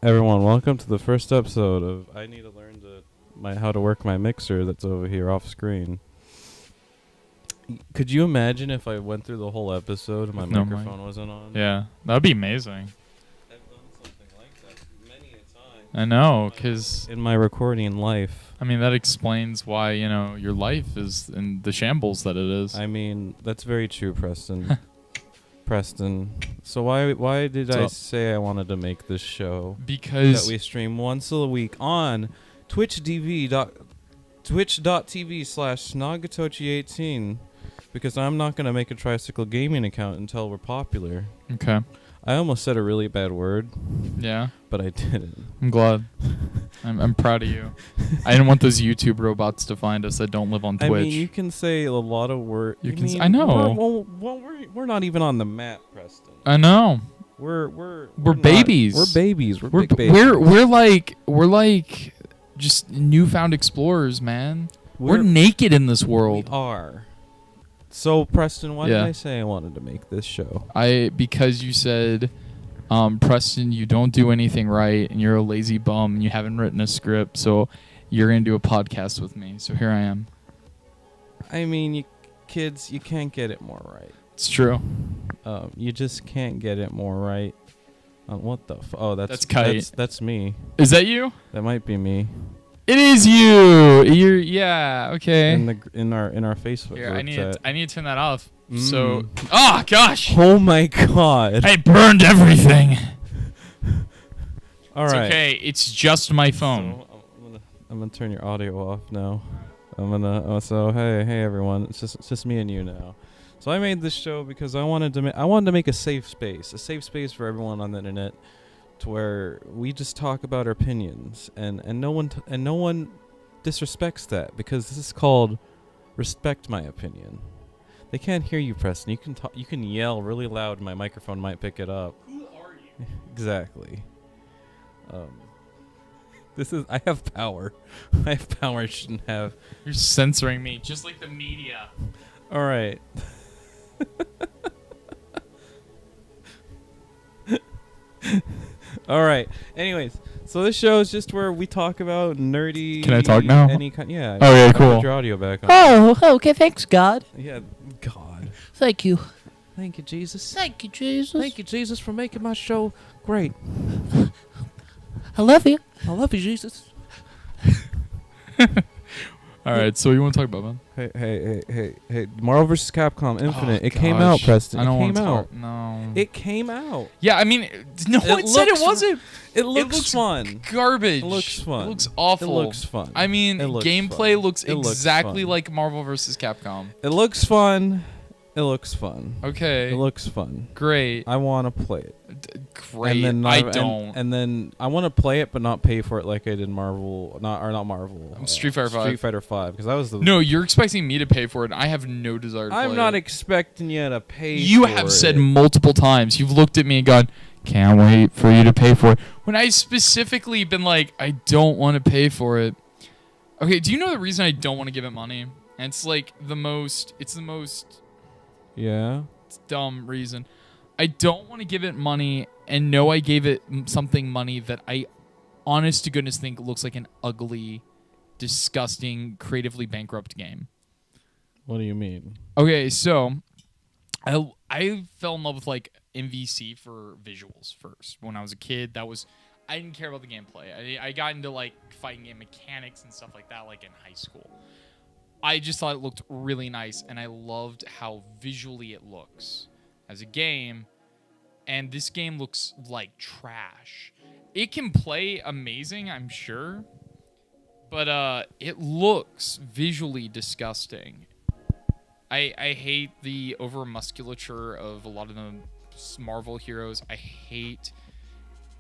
Everyone, welcome to the first episode of I need to learn how to work my mixer that's over here off screen. Could you imagine if I went through the whole episode and my microphone wasn't on? Yeah, that would be amazing. I've done something like that many a time. I know, because in my recording life. I mean, that explains why, your life is in the shambles that it is. I mean, that's very true, Preston. Preston. So why did I say I wanted to make this show? Because that we stream once a week on twitch.tv/Nagatochi18 because I'm not going to make a Tricycle Gaming account until we're popular. Okay. I almost said a really bad word. Yeah. But I didn't. I'm glad. I'm proud of you. I didn't want those YouTube robots to find us that don't live on Twitch. I mean, you can say a lot of words. I know. We're not even on the map, Preston. I know. We're babies. We're babies. We're big babies. We're like just newfound explorers, man. We're naked in this world. We are. So, Preston, why did I say I wanted to make this show? Because you said, Preston, you don't do anything right, and you're a lazy bum, and you haven't written a script, so you're going to do a podcast with me. So here I am. I mean, you kids, you can't get it more right. It's true. You just can't get it more right. What the that's Kite. That's me. Is that you? That might be me. It is you. Okay. In our Facebook. Here, I need to turn that off. Mm. So, oh gosh. Oh my god. I burned everything. All right. It's okay. It's just my phone. So I'm gonna turn your audio off now. So hey everyone. It's just me and you now. So I made this show because I wanted to make a safe space for everyone on the internet, to where we just talk about our opinions and no one disrespects that, because this is called respect my opinion. They can't hear you, Preston. You can yell really loud. My microphone might pick it up. Who are you? Exactly. I have power. I have power I shouldn't have. You're censoring me, just like the media. All right. All right. Anyways, so this show is just where we talk about nerdy. Can I talk now? Yeah. Oh yeah, cool. Put your audio back on. Oh, okay. Thanks, God. Yeah, God. Thank you. Thank you, Jesus. Thank you, Jesus. Thank you, Jesus, for making my show great. I love you. I love you, Jesus. All right, so what you want to talk about, man? Hey! Marvel vs. Capcom Infinite. It came out, Preston. I don't want to talk. No. It came out. Yeah, I mean, no one said it wasn't. It looks fun. Garbage. It looks fun. It looks awful. It looks fun. I mean, gameplay looks exactly fun. like Marvel vs. Capcom. It looks fun. It looks fun. Okay. It looks fun. Great. I want to play it. Great. And then I don't. And then I want to play it, but not pay for it like I did Marvel. Not Marvel. Street Fighter 5. Street Fighter 5, because that was the. No, you're expecting me to pay for it, and I have no desire to play it. I'm not expecting you to pay. You for have it. said multiple times. You've looked at me and gone, "Can't wait for you to pay for it." When I specifically been like, "I don't want to pay for it." Okay, do you know the reason I don't want to give it money? And it's like the most. Yeah. It's dumb reason. I don't want to give it money and know I gave it something money that I, honest to goodness, think looks like an ugly, disgusting, creatively bankrupt game. What do you mean? Okay, so I fell in love with like MVC for visuals first. When I was a kid, I didn't care about the gameplay. I got into like fighting game mechanics and stuff like that like in high school. I just thought it looked really nice, and I loved how visually it looks as a game, and this game looks like trash. It can play amazing, I'm sure, but it looks visually disgusting. I hate the over-musculature of a lot of the Marvel heroes. I hate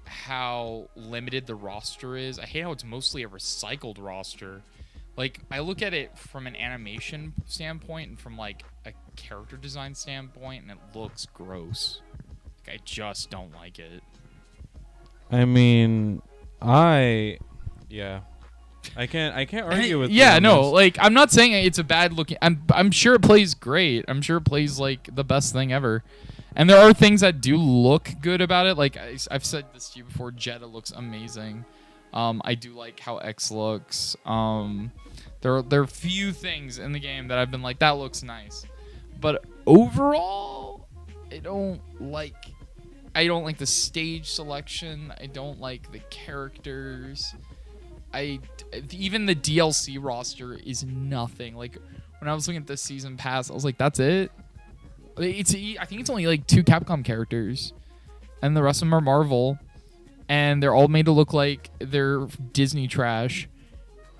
how limited the roster is. I hate how it's mostly a recycled roster. Like, I look at it from an animation standpoint and from, like, a character design standpoint, and it looks gross. Like, I just don't like it. I mean, I can't argue with you. Yeah, no, like, I'm not saying it's a bad looking. I'm sure it plays great. I'm sure it plays, like, the best thing ever. And there are things that do look good about it. Like I've said this to you before, Jetta looks amazing. I do like how X looks. There are few things in the game that I've been like, that looks nice. But overall, I don't like the stage selection. I don't like the characters. Even the DLC roster is nothing. Like when I was looking at the season pass, I was like, that's it. I think it's only like 2 Capcom characters, and the rest of them are Marvel, and they're all made to look like they're Disney trash.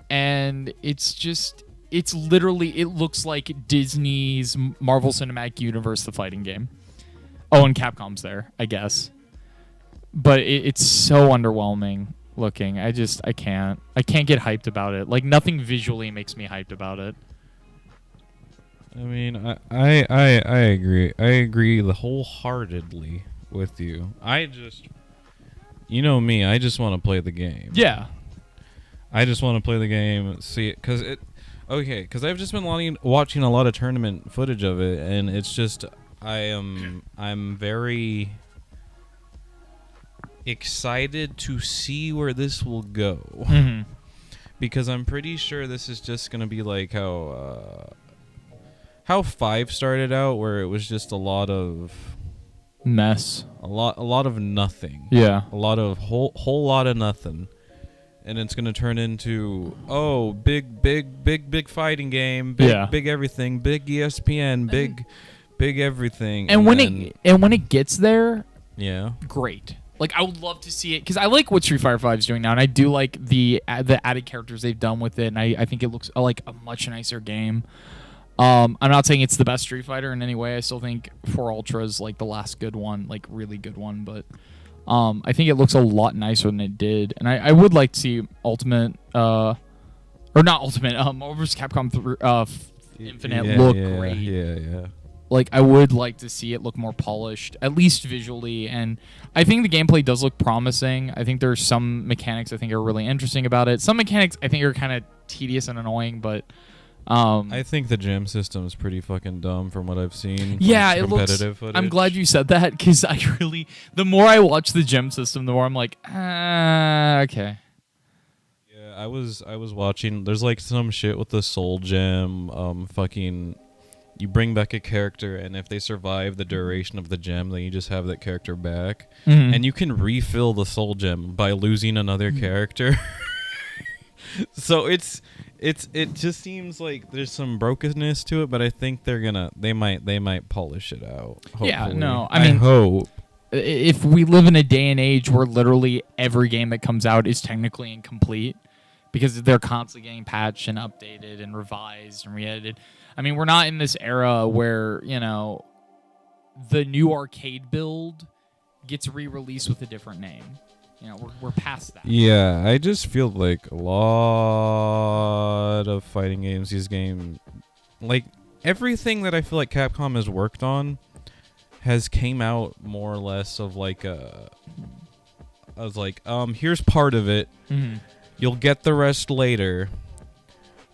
And it looks like Disney's Marvel Cinematic Universe, the fighting game. Oh, and Capcom's there, I guess. But it's so underwhelming looking. I can't get hyped about it. Like, nothing visually makes me hyped about it. I mean, I agree. I agree wholeheartedly with you. You know me, I just want to play the game. Yeah. I just want to play the game, see it, because I've just been watching a lot of tournament footage of it, and it's just I'm very excited to see where this will go, because I'm pretty sure this is just gonna be like how 5 started out, where it was just a lot of mess, a lot of nothing, yeah, a lot of whole lot of nothing. And it's gonna turn into big fighting game, big everything, big ESPN, big everything. And when it gets there, yeah, great. Like I would love to see it because I like what Street Fighter V is doing now, and I do like the added characters they've done with it, and I think it looks like a much nicer game. I'm not saying it's the best Street Fighter in any way. I still think 4 Ultra is like the last good one, like really good one, but. I think it looks a lot nicer than it did, and I would like to see Ultimate, or not Ultimate, Marvel vs. Capcom Infinite look great. Yeah. Like I would like to see it look more polished, at least visually, and I think the gameplay does look promising. I think there's some mechanics I think are really interesting about it. Some mechanics I think are kind of tedious and annoying, but. I think the gym system is pretty fucking dumb from what I've seen. Yeah, it looks. Footage. I'm glad you said that because the more I watch the gym system, the more I'm like, okay. Yeah, I was watching. There's like some shit with the soul gem. You bring back a character, and if they survive the duration of the gem, then you just have that character back, and you can refill the soul gem by losing another character. So it just seems like there's some brokenness to it, but I think they might polish it out. Hopefully. Yeah, no, I hope. If we live in a day and age where literally every game that comes out is technically incomplete because they're constantly getting patched and updated and revised and re-edited. I mean, we're not in this era where, the new arcade build gets re-released with a different name. We're past that. Yeah, I just feel like a lot of fighting games, these games, like everything that I feel like Capcom has worked on has came out more or less of like I was like, here's part of it. You'll get the rest later.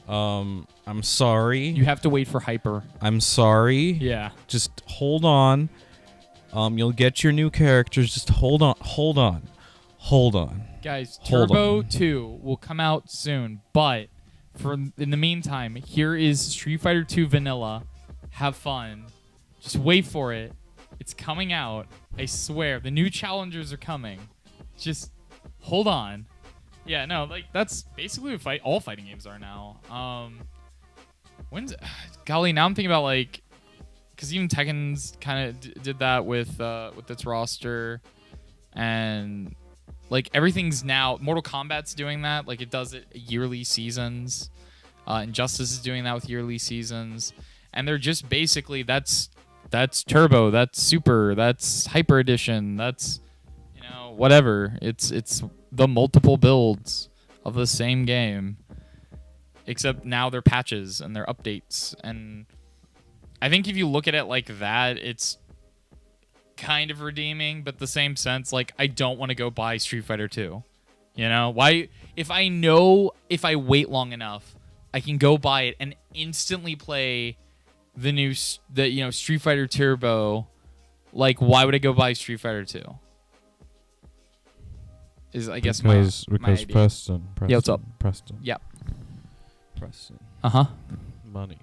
I'm sorry. You have to wait for Hyper. I'm sorry. Yeah. Just hold on. You'll get your new characters. Just hold on. Guys, Turbo 2 will come out soon, but in the meantime, here is Street Fighter 2 Vanilla. Have fun. Just wait for it. It's coming out. I swear. The new challengers are coming. Just hold on. Yeah, no, like that's basically what all fighting games are now. Golly, now I'm thinking about like, because even Tekken's kind of did that with its roster, and like everything's now Mortal Kombat's doing that. Like it does it yearly seasons. Injustice is doing that with yearly seasons, and they're just basically that's Turbo, that's Super, that's Hyper Edition, that's whatever. It's the multiple builds of the same game, except now they're patches and they're updates. And I think if you look at it like that, it's kind of redeeming, but the same sense, like I don't want to go buy Street Fighter 2. Why? If I wait long enough, I can go buy it and instantly play the Street Fighter Turbo Like, why would I go buy Street Fighter 2? Is I guess because my idea. Preston. Yeah, what's up? Preston. Yep. Preston. Uh-huh. Money.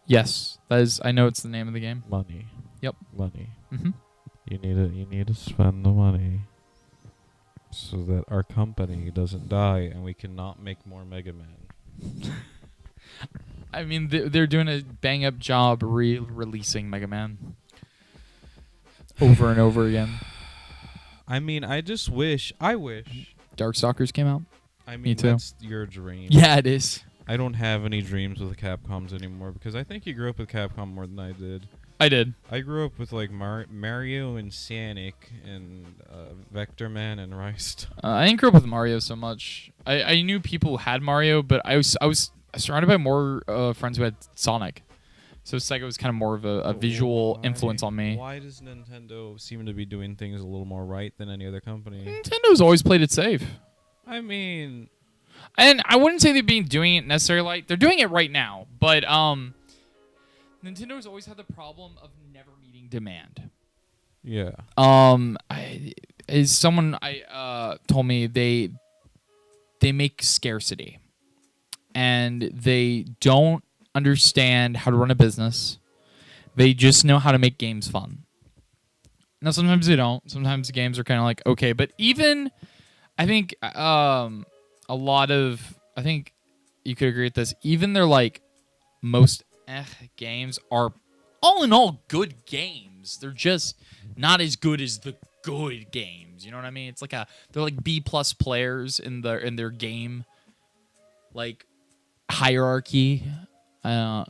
Yes. That is, I know it's the name of the game. Money. Yep. Money. Mm-hmm. You need to spend the money so that our company doesn't die and we cannot make more Mega Man. I mean, they're doing a bang-up job releasing Mega Man over and over again. I mean, I wish. Darkstalkers came out. I mean, Me too. that's your dream. Yeah, it is. I don't have any dreams with the Capcoms anymore because I think you grew up with Capcom more than I did. I did. I grew up with like Mario and Sonic and Vector Man and Rice. I didn't grow up with Mario so much. I knew people who had Mario, but I was surrounded by more friends who had Sonic. So Sega was kind of more of a visual influence on me. Why does Nintendo seem to be doing things a little more right than any other company? Nintendo's always played it safe. I mean, and I wouldn't say they've been doing it necessarily like they're doing it right now, but Nintendo's always had the problem of never meeting demand. yeah. Someone told me they make scarcity, and they don't understand how to run a business. They just know how to make games fun. Now, sometimes they don't. Sometimes the games are kind of like, okay. But even, I think, I think you could agree with this. Even their, like, most games are, all in all, good games. They're just not as good as the good games. You know what I mean? It's like they're like B+ players in their game, like, hierarchy. I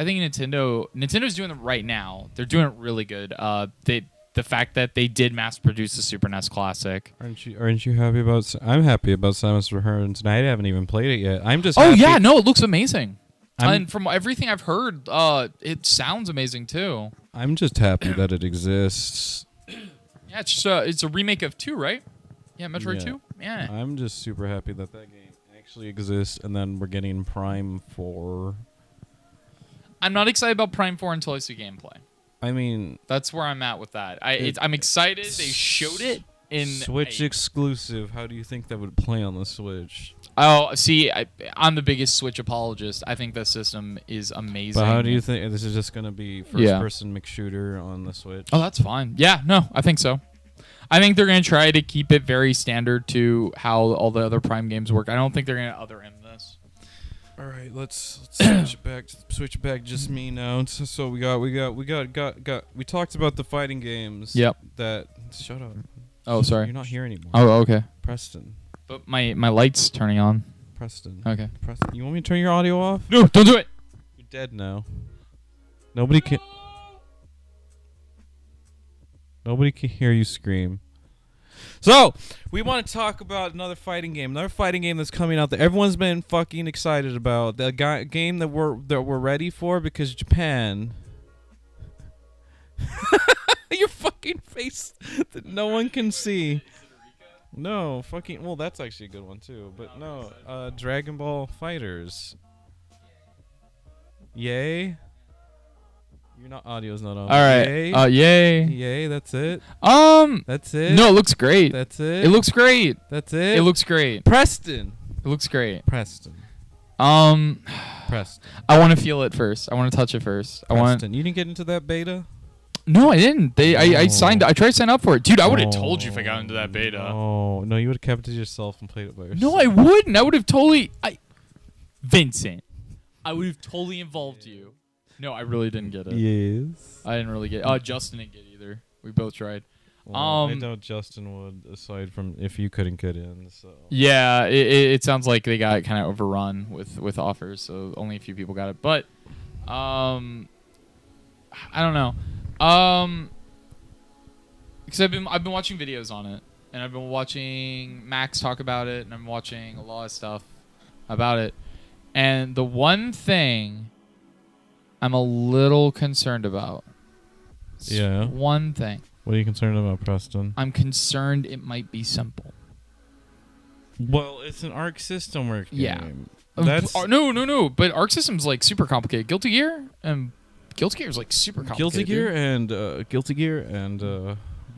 think Nintendo's doing it right now. They're doing it really good. The fact that they did mass produce the Super NES Classic. Aren't you happy about? I'm happy about Samus Returns, and I haven't even played it yet. I'm just. Oh happy. yeah, no, it looks amazing. And from everything I've heard, it sounds amazing too. I'm just happy that it exists. Yeah, it's a remake of 2, right? Yeah, Metroid 2. Yeah. I'm just super happy that game actually exists, and then we're getting Prime 4. I'm not excited about Prime 4 until I see gameplay. I mean, that's where I'm at with that. I'm excited. They showed it in Switch exclusive. How do you think that would play on the Switch? Oh, see, I'm the biggest Switch apologist. I think the system is amazing. But how do you think this is just going to be first-person McShooter on the Switch? Oh, that's fine. Yeah, no, I think so. I think they're going to try to keep it very standard to how all the other Prime games work. I don't think they're going to other end this. All right, let's switch back. Just me now. So we talked about the fighting games. Yep. Shut up. Oh, sorry. You're not here anymore. Oh, okay. Preston. But my light's turning on. Preston. Okay. Preston. You want me to turn your audio off? No, don't do it. You're dead now. Nobody can hear you scream. So, we want to talk about another fighting game that's coming out that everyone's been fucking excited about. The game that we're ready for because Japan. Your fucking face that no one can see. No, fucking. Well, that's actually a good one too. But no, Dragon Ball Fighters. Yay. Your audio's not on. All right. Yay. Yay. Yay. That's it. That's it. No, it looks great. That's it. It looks great. That's it. It looks great. Preston. It looks great. Preston. Preston. I want to feel it first. I want to touch it first. Preston. You didn't get into that beta? No, I didn't. I signed. I tried to sign up for it, dude. I would have told you if I got into that beta. Oh no, you would have kept it to yourself and played it by yourself. No, I wouldn't. I would have totally. Vincent, I would have totally involved you. No, I really didn't get it. Yes. I didn't really get it. Justin didn't get it either. We both tried. Well, I doubt Justin would, aside from if you couldn't get in. So. Yeah, it sounds like they got kind of overrun with offers, so only a few people got it. But, I don't know. Because I've been watching videos on it, and I've been watching Max talk about it, and I'm watching a lot of stuff about it. And the one thing I'm a little concerned about. Yeah. One thing. What are you concerned about, Preston? I'm concerned it might be simple. Well, it's an Arc System work game. No. But Arc System's like super complicated. Guilty Gear and Guilty Gear is like super complicated. Guilty Gear and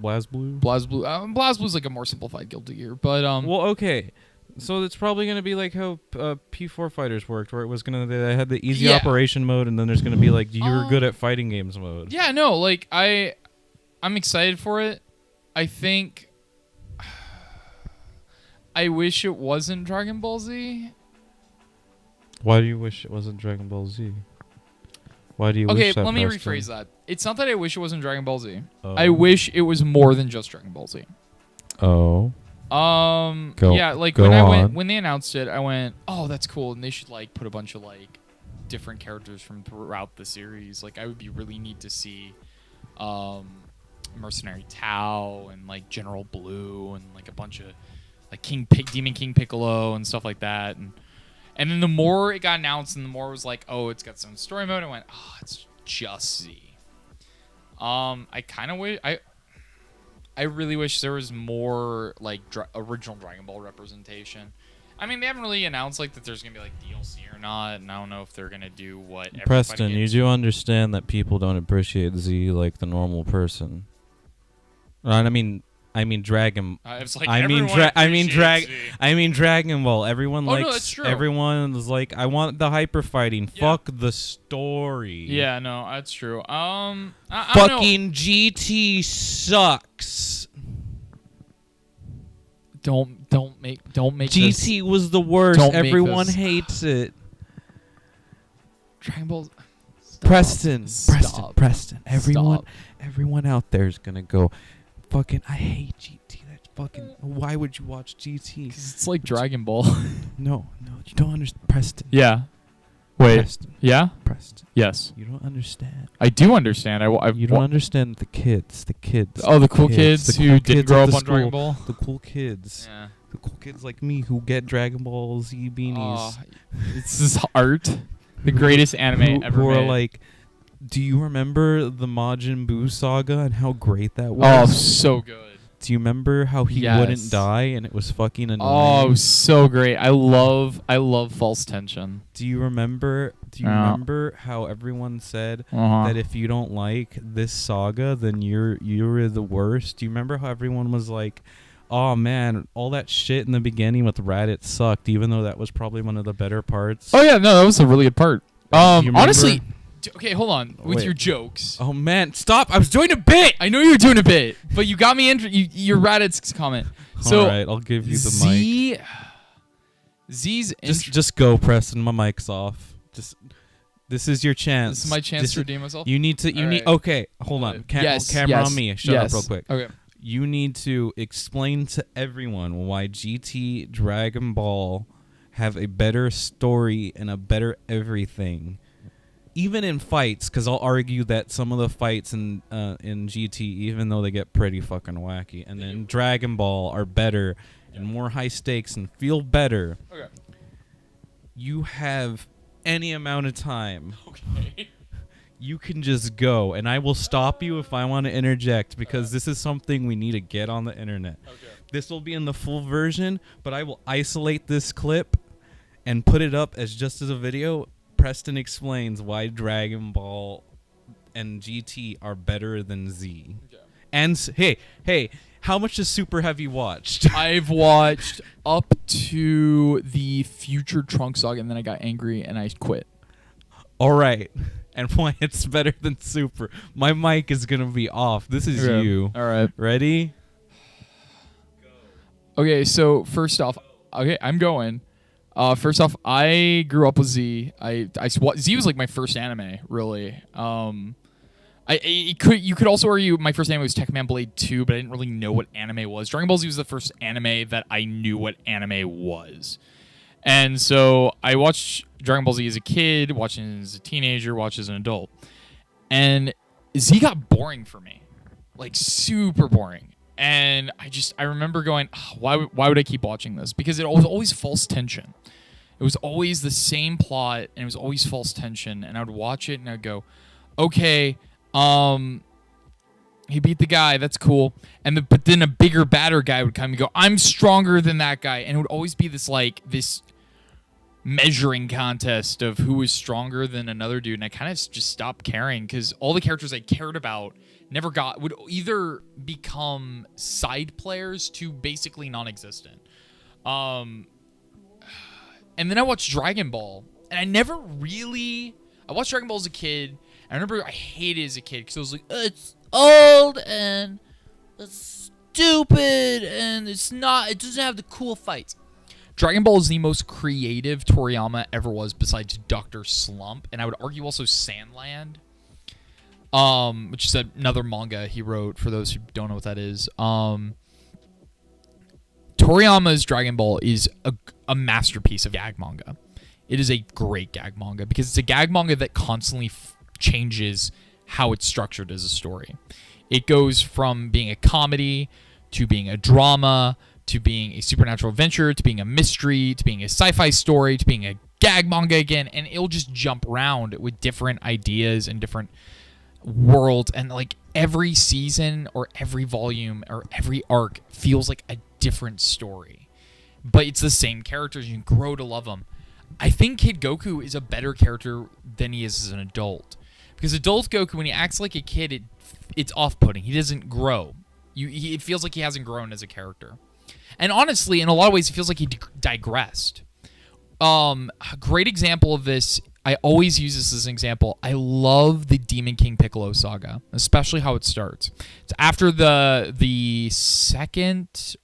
BlazBlue. BlazBlue. BlazBlue's like a more simplified Guilty Gear, but Well, okay. So it's probably gonna be like how P4 Fighters worked, where it was they had the easy operation mode, and then there's gonna be like you're good at fighting games mode. Yeah, no, like I'm excited for it. I think I wish it wasn't Dragon Ball Z. Why do you wish it wasn't Dragon Ball Z? Why do you wish that? Okay, let me Preston? rephrase that. It's not that I wish it wasn't Dragon Ball Z. Oh. I wish it was more than just Dragon Ball Z. Oh. Yeah, like when they announced it, I went, "Oh, that's cool." And they should like put a bunch of like different characters from throughout the series. Like I would be really neat to see Mercenary Tao and like General Blue and like a bunch of like Demon King Piccolo and stuff like that. And then the more it got announced and the more it was like, "Oh, it's got some story mode," I went, "Oh, it's just Z." I kind of wish I really wish there was more like original Dragon Ball representation. I mean, they haven't really announced like that there's gonna be like DLC or not, and I don't know if they're gonna do what. Preston, you do understand that people don't appreciate Z like the normal person. I mean Dragon. I mean Dragon Ball. Everyone likes. No, that's true. Everyone is like, I want the hyper fighting. Yeah. Fuck the story. Yeah, no, that's true. I Fucking GT sucks. Don't make GT was the worst. Don't make Everyone this. hates it. Dragon Ball. Preston. Stop. Everyone out there is gonna go. Fucking, I hate GT. That's fucking. Why would you watch GT? 'Cause it's like Dragon Ball. No, you don't understand. Preston. Yeah. Wait. Preston. Yeah. Preston. Yes. You don't understand. I do understand. You don't understand the kids. Oh, the cool kids the who cool didn't kids grow at up the on Dragon school. Ball. The cool kids. Yeah. The cool kids like me who get Dragon Ball Z beanies. Oh, this is art. The greatest anime ever who are made. like, do you remember the Majin Buu saga and how great that Oh, was? so good. Do you remember how he Yes. wouldn't die and it was fucking annoying? Oh, so great. I love false tension. Do you remember how everyone said that if you don't like this saga, then you're the worst? Do you remember how everyone was like, "Oh man, all that shit in the beginning with Raditz sucked," even though that was probably one of the better parts? Oh yeah, no, that was a really good part. You remember? Honestly, okay, hold on with Wait. your jokes. Oh man, stop! I was doing a bit. I know you're doing a bit, but you got me into your Raditz comment. So all right, I'll give you the mic. Z's Just go, Preston. My mic's off. This is your chance. This is my chance to redeem myself. You need to. Okay, hold on. Camera on me. Shut up real quick. Okay. You need to explain to everyone why GT Dragon Ball have a better story and a better everything. Even in fights, because I'll argue that some of the fights in GT, even though they get pretty fucking wacky, and then Dragon Ball are better and more high stakes and feel better. Okay. You have any amount of time. Okay. You can just go, and I will stop you if I want to interject, because this is something we need to get on the internet. Okay. This will be in the full version, but I will isolate this clip and put it up as just as a video. Preston explains why Dragon Ball and GT are better than Z. Okay. And hey, how much of Super have you watched? I've watched up to the Future Trunks saga, and then I got angry and I quit. All right. And why it's better than Super. My mic is going to be off. This is you. All right. Ready? Okay, so first off, I'm going. First off, I grew up with Z. Z was like my first anime, really. You could also argue my first anime was Tekman Blade 2, but I didn't really know what anime was. Dragon Ball Z was the first anime that I knew what anime was. And so I watched Dragon Ball Z as a kid, watching as a teenager, watched as an adult. And Z got boring for me. Like super boring. And I remember going, why would I keep watching this? Because it was always false tension. It was always the same plot, and it was always false tension. And I would watch it, and I'd go, okay, he beat the guy, that's cool. But then a bigger, badder guy would come and go, I'm stronger than that guy. And it would always be this measuring contest of who was stronger than another dude, and I kind of just stopped caring because all the characters I cared about would either become side players to basically non-existent. And then I watched Dragon Ball, and I watched Dragon Ball as a kid. I remember I hated it as a kid because I was like, it's old and it's stupid and it doesn't have the cool fights. Dragon Ball is the most creative Toriyama ever was besides Dr. Slump, and I would argue also Sandland, which is another manga he wrote, for those who don't know what that is. Toriyama's Dragon Ball is a masterpiece of gag manga. It is a great gag manga because it's a gag manga that constantly changes how it's structured as a story. It goes from being a comedy to being a drama to being a supernatural adventure to being a mystery to being a sci-fi story to being a gag manga again, and it'll just jump around with different ideas and different worlds, and like every season or every volume or every arc feels like a different story, but it's the same characters. You can grow to love them. I think Kid Goku is a better character than he is as an adult, because adult Goku, when he acts like a kid, it's off-putting. He doesn't grow. It feels like he hasn't grown as a character. And honestly, in a lot of ways, it feels like he digressed. A great example of this, I always use this as an example. I love the Demon King Piccolo saga, especially how it starts. It's after the second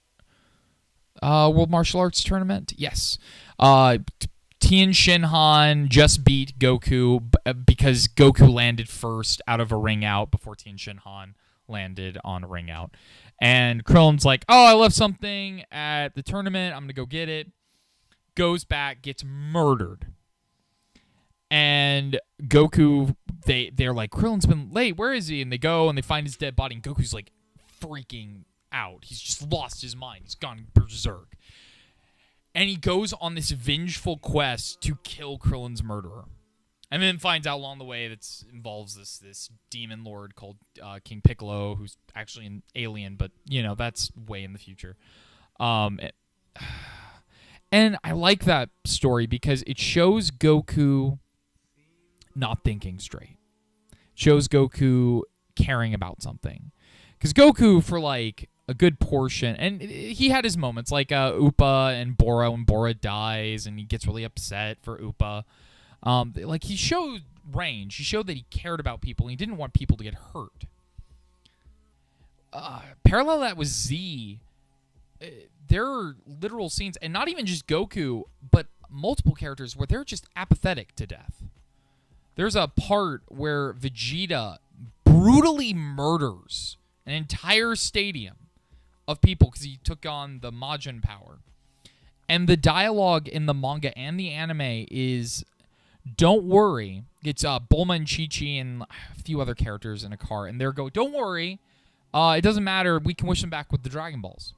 World Martial Arts Tournament. Yes. Tien Shinhan just beat Goku because Goku landed first out of a ring out before Tien Shinhan landed on a ring out. And Krillin's like, oh, I left something at the tournament. I'm going to go get it. Goes back, gets murdered. And Goku, they're like, Krillin's been late. Where is he? And they go and they find his dead body. And Goku's like freaking out. He's just lost his mind. He's gone berserk. And he goes on this vengeful quest to kill Krillin's murderer. And then finds out along the way that involves this demon lord called King Piccolo, who's actually an alien, but, that's way in the future. And I like that story because it shows Goku not thinking straight. It shows Goku caring about something. Because Goku, for, like, a good portion, and he had his moments, like Upa and Bora, when Bora dies, and he gets really upset for Upa. Like, he showed range. He showed that he cared about people, and he didn't want people to get hurt. Parallel that with Z, there are literal scenes, and not even just Goku, but multiple characters where they're just apathetic to death. There's a part where Vegeta brutally murders an entire stadium of people because he took on the Majin power. And the dialogue in the manga and the anime is, don't worry. It's Bulma and Chi-Chi and a few other characters in a car. And they're don't worry. It doesn't matter. We can wish them back with the Dragon Balls.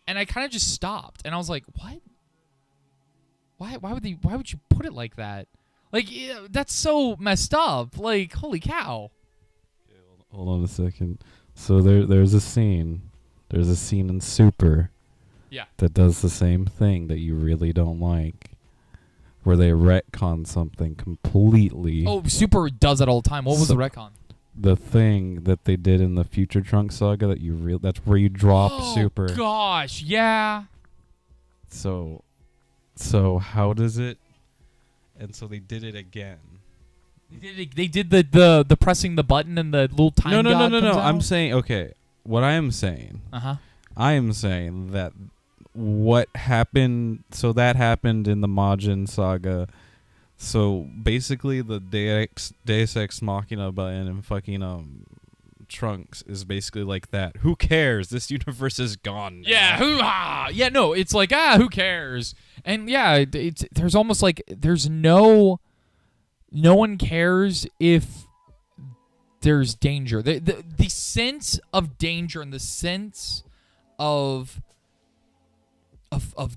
And I kind of just stopped. And I was like, what? Why would you put it like that? Like, that's so messed up. Like, holy cow. Okay, hold on a second. So there's a scene. There's a scene in Super. Yeah. That does the same thing that you really don't like. Where they retcon something completely. Oh, Super does that all the time. What was the retcon? The thing that they did in the Future Trunks saga that's where you drop Super. Oh gosh, yeah. So how does it? And so they did it again. They did the pressing the button and the little time. No. I'm saying, okay. What I am saying. I am saying that what happened. So that happened in the Majin saga. So basically, the Deus Ex Machina button and fucking Trunks is basically like that. Who cares? This universe is gone now. Yeah, hoo-ha! Yeah, no, it's like, who cares? And yeah, there's almost like there's no one cares if there's danger. The sense of danger and the sense of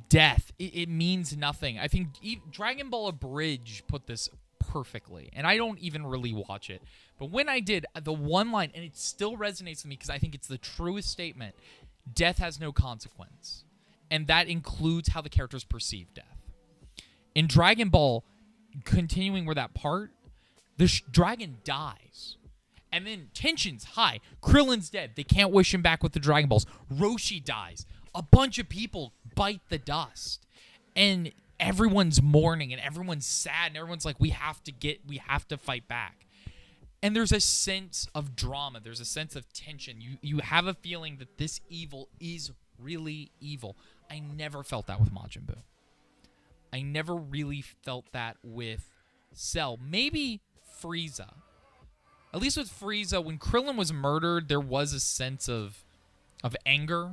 death, it means nothing. I think Dragon Ball Abridged put this perfectly, and I don't even really watch it. But when I did, the one line, and it still resonates with me because I think it's the truest statement, death has no consequence. And that includes how the characters perceive death. In Dragon Ball, continuing where that part, the dragon dies. And then tension's high. Krillin's dead. They can't wish him back with the Dragon Balls. Roshi dies. A bunch of people bite the dust. And everyone's mourning and everyone's sad and everyone's like, we have to fight back. And there's a sense of drama. There's a sense of tension. You have a feeling that this evil is really evil. I never felt that with Majin Buu. I never really felt that with Cell. Maybe Frieza. At least with Frieza, when Krillin was murdered, there was a sense of anger.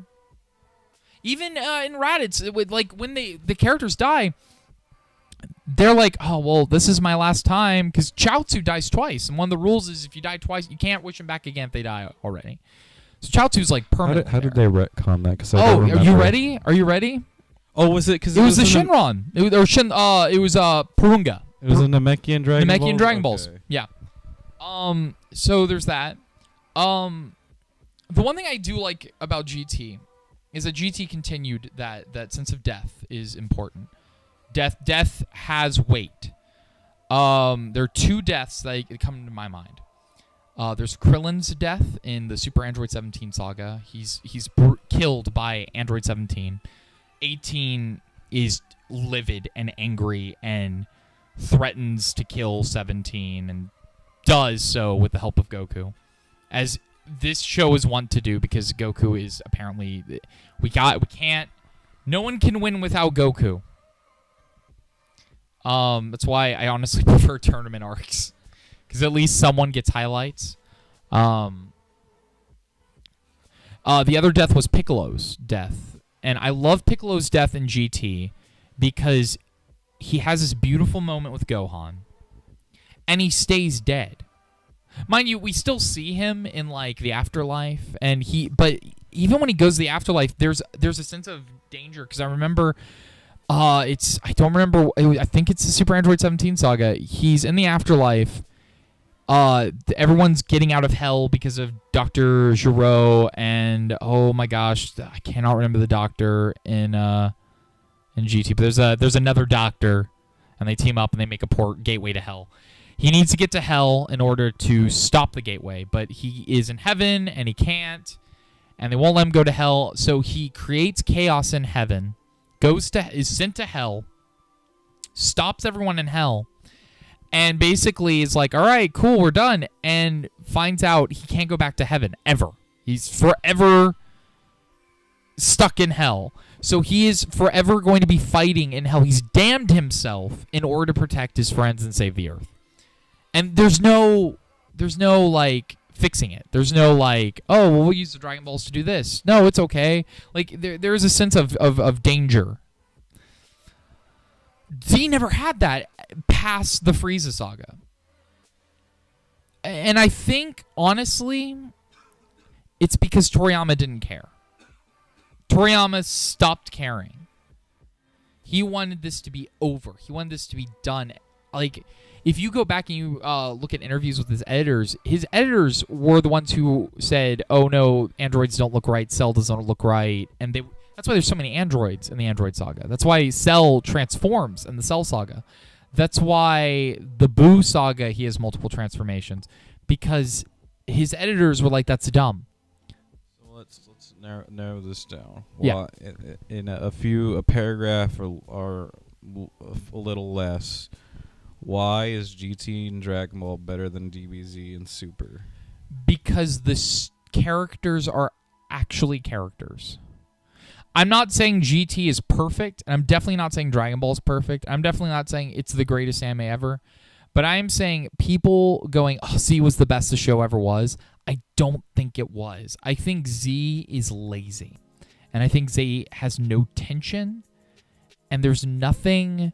Even in Raditz, when the characters die, they're like, oh, well, this is my last time, because Chaozu dies twice, and one of the rules is if you die twice, you can't wish them back again if they die already. So Chaozu's like permanent. How did they retcon that? Cause are you ready? Are you ready? Oh, was it? Because it was the Shenron. It was Purunga. It was a Namekian Dragon Balls? Namekian Dragon Balls. Yeah. So there's that. The one thing I do like about GT is that GT continued that sense of death is important. Death has weight. There are two deaths that come to my mind. There's Krillin's death in the Super Android 17 saga. He's killed by Android 17. 18 is livid and angry and threatens to kill 17 and does so with the help of Goku, as this show is wont to do, because Goku is apparently no one can win without Goku. That's why I honestly prefer tournament arcs, because at least someone gets highlights. The other death was Piccolo's death, and I love Piccolo's death in GT because he has this beautiful moment with Gohan, and he stays dead. Mind you, we still see him in like the afterlife, but even when he goes to the afterlife, there's a sense of danger, because I remember I think it's the Super Android 17 saga. He's in the afterlife. Everyone's getting out of hell because of Dr. Giro, and oh my gosh, I cannot remember the doctor in GT, but there's another doctor, and they team up and they make a port gateway to hell. He needs to get to hell in order to stop the gateway, but he is in heaven and he can't, and they won't let him go to hell, so he creates chaos in heaven, is sent to hell, stops everyone in hell, and basically is like, all right, cool, we're done, and finds out he can't go back to heaven ever. He's forever stuck in hell. So he is forever going to be fighting in hell. He's damned himself in order to protect his friends and save the Earth. And there's no like fixing it. There's no like, oh, well, we'll use the Dragon Balls to do this. No, it's okay. Like there is a sense of danger. Z never had that past the Frieza saga. And I think, honestly, it's because Toriyama didn't care. Toriyama stopped caring. He wanted this to be over. He wanted this to be done. Like, if you go back and you look at interviews with his editors were the ones who said, oh no, androids don't look right, Cell doesn't look right, and that's why there's so many androids in the Android saga. That's why Cell transforms in the Cell saga. That's why the Buu saga, he has multiple transformations, because his editors were like, that's dumb. So let's narrow this down. Yeah. In a paragraph or a little less, why is GT and Dragon Ball better than DBZ and Super? Because the characters are actually characters. I'm not saying GT is perfect, and I'm definitely not saying Dragon Ball is perfect. I'm definitely not saying it's the greatest anime ever. But I am saying people going, oh, Z was the best the show ever was. I don't think it was. I think Z is lazy. And I think Z has no tension. And there's nothing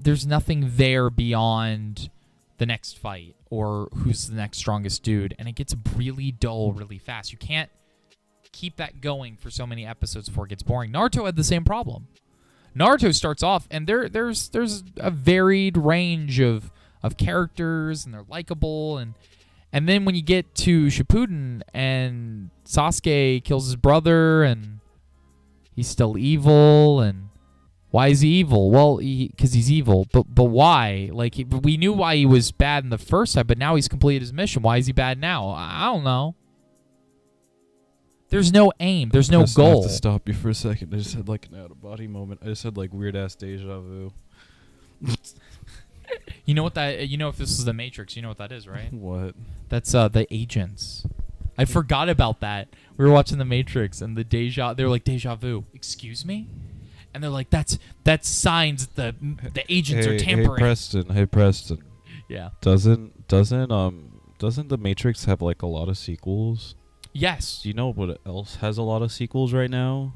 there beyond the next fight or who's the next strongest dude. And it gets really dull really fast. You can't keep that going for so many episodes before it gets boring. Naruto had the same problem. Naruto starts off, and there's a varied range of characters, and they're likable, and then when you get to Shippuden, and Sasuke kills his brother, and he's still evil, and Why is he evil? Well, because he's evil. But why? Like, we knew why he was bad in the first time, but now he's completed his mission. Why is he bad now? I don't know. There's no aim. There's no Preston, I goal. have to stop you for a second. I just had like an out-of-body moment. I just had like weird-ass deja vu. You know what that? You know, if this is the Matrix, you know what that is, right? What? That's the agents. I forgot about that. We were watching the Matrix, and they were like deja vu. Excuse me? And they're like, that's signs the agents are tampering. Hey Preston. Yeah. Doesn't the Matrix have like a lot of sequels? Yes. Do you know what else has a lot of sequels right now?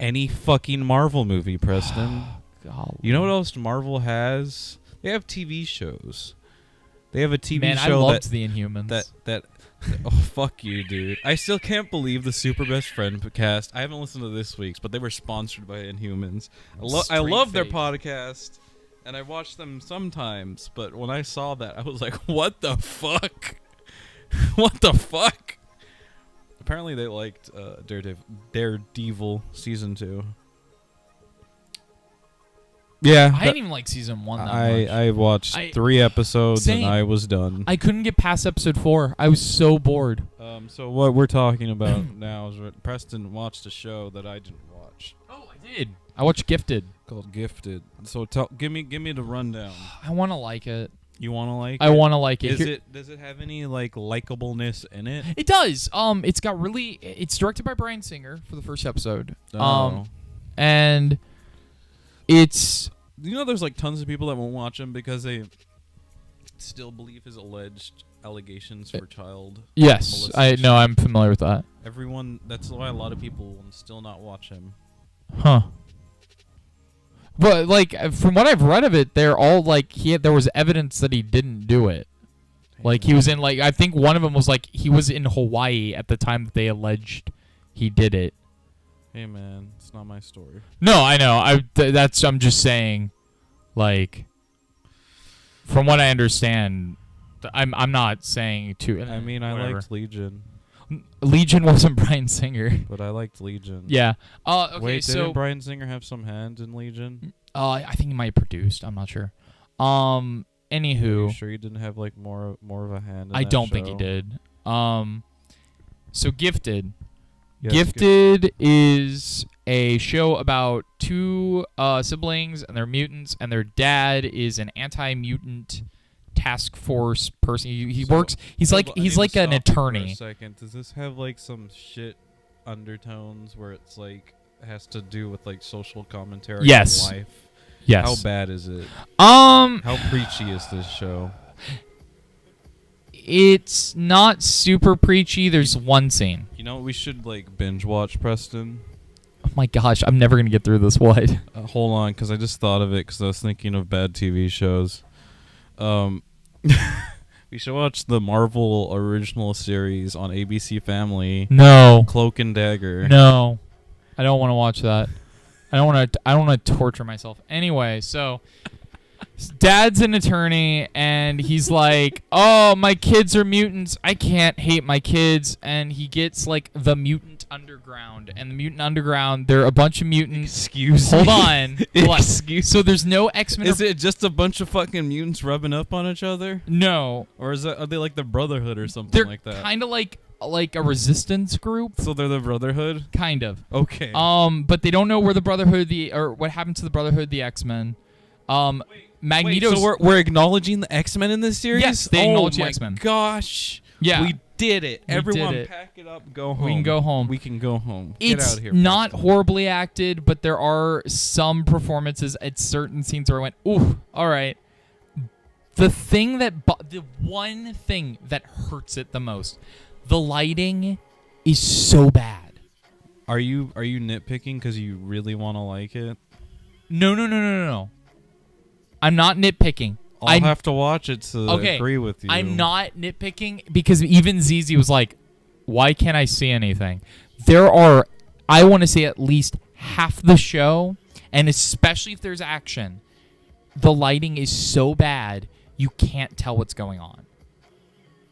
Any fucking Marvel movie, Preston. Golly. You know what else Marvel has? They have TV shows. They have a TV Man, show I loved the Inhumans. that oh, fuck you, dude. I still can't believe the Super Best Friend cast. I haven't listened to this week's, but they were sponsored by Inhumans. I love their podcast, and I watch them sometimes, but when I saw that, I was like, what the fuck? What the fuck? Apparently they liked Daredevil Season 2. Yeah. I didn't even like season 1 that much. I watched 3 episodes and I was done. I couldn't get past episode 4. I was so bored. So what we're talking about now is Preston watched a show that I didn't watch. Oh, I did. I watched Gifted. Called Gifted. So give me the rundown. I want to like it. You want to like I want to like it. Does it have any like likableness in it? It does. It's directed by Bryan Singer for the first episode. Oh. And it's there's like tons of people that won't watch him because they still believe his alleged allegations for child. Yes, I know. I'm familiar with that. That's why a lot of people will still not watch him. Huh. But like from what I've read of it, they're all like there was evidence that he didn't do it. Like he was in I think one of them was like he was in Hawaii at the time that they alleged he did it. Hey man, it's not my story. No, I know. I'm just saying, like, from what I understand, I'm not saying to. I mean, I liked Legion. Legion wasn't Bryan Singer. But I liked Legion. Yeah. Okay. Wait, so didn't Bryan Singer have some hand in Legion? I think he might have produced. I'm not sure. Anywho. Are you sure he didn't have like more of a hand in I that don't show? think he did. So Gifted. Yes, Gifted is a show about 2 siblings and they're mutants, and their dad is an anti-mutant task force person. He works. He's like an attorney. For a second, does this have like some shit undertones where it's like has to do with like social commentary Yes. on life? Yes. How bad is it? How preachy is this show? It's not super preachy. There's one scene. You know what we should like binge watch, Preston? Oh my gosh, I'm never gonna get through this. What? Hold on, because I just thought of it because I was thinking of bad TV shows. We should watch the Marvel original series on ABC Family. No. Cloak and Dagger. No. I don't want to watch that. I don't want to torture myself. Anyway, so Dad's an attorney and he's like, "Oh, my kids are mutants. I can't hate my kids." And he gets like the mutant underground, and the mutant underground, they're a bunch of mutants. Hold on. So there's no X-Men. Is it just a bunch of fucking mutants rubbing up on each other? No. Or are they like the Brotherhood or something They're like that? kind of like a resistance group. So they're the Brotherhood? Kind of. Okay. But they don't know where the Brotherhood or what happened to the Brotherhood, the X-Men. Magneto's. Wait, so we're acknowledging the X-Men in this series? Yes, they acknowledge the X-Men. Gosh. Yeah. We did it. Everyone did it. pack it up, go home. We can go home. We can go home. Get It's out of here. not Preston. horribly acted, but there are some performances at certain scenes where I went, "Ooh, all right." The one thing that hurts it the most, the lighting is so bad. Are you nitpicking because you really want to like it? No. I'm not nitpicking. I'll have to watch it to agree with you. I'm not nitpicking because even Zizi was like, "Why can't I see anything?" I want to see at least half the show, and especially if there's action, the lighting is so bad you can't tell what's going on.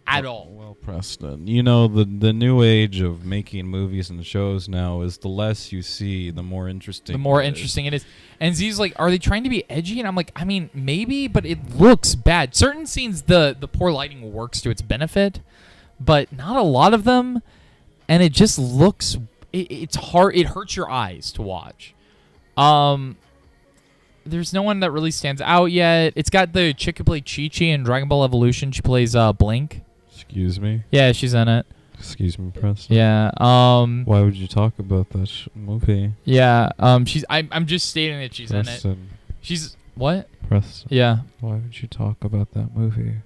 at all. Well, Preston, you know the new age of making movies and shows now is the less you see, the more interesting. The more it is. interesting it is. And Z's like, are they trying to be edgy? And I'm like, I mean, maybe, but it looks bad. Certain scenes, the poor lighting works to its benefit, but not a lot of them. And it just looks, it's hard. It hurts your eyes to watch. There's no one that really stands out yet. It's got the chick who played Chi-Chi in Dragon Ball Evolution. She plays Blink. Excuse me. Yeah, she's in it. Excuse me, Preston. Yeah. Why would you talk about that movie? Yeah. She's. I'm just stating that she's Preston. in it. She's what? Preston. Yeah. Why would you talk about that movie?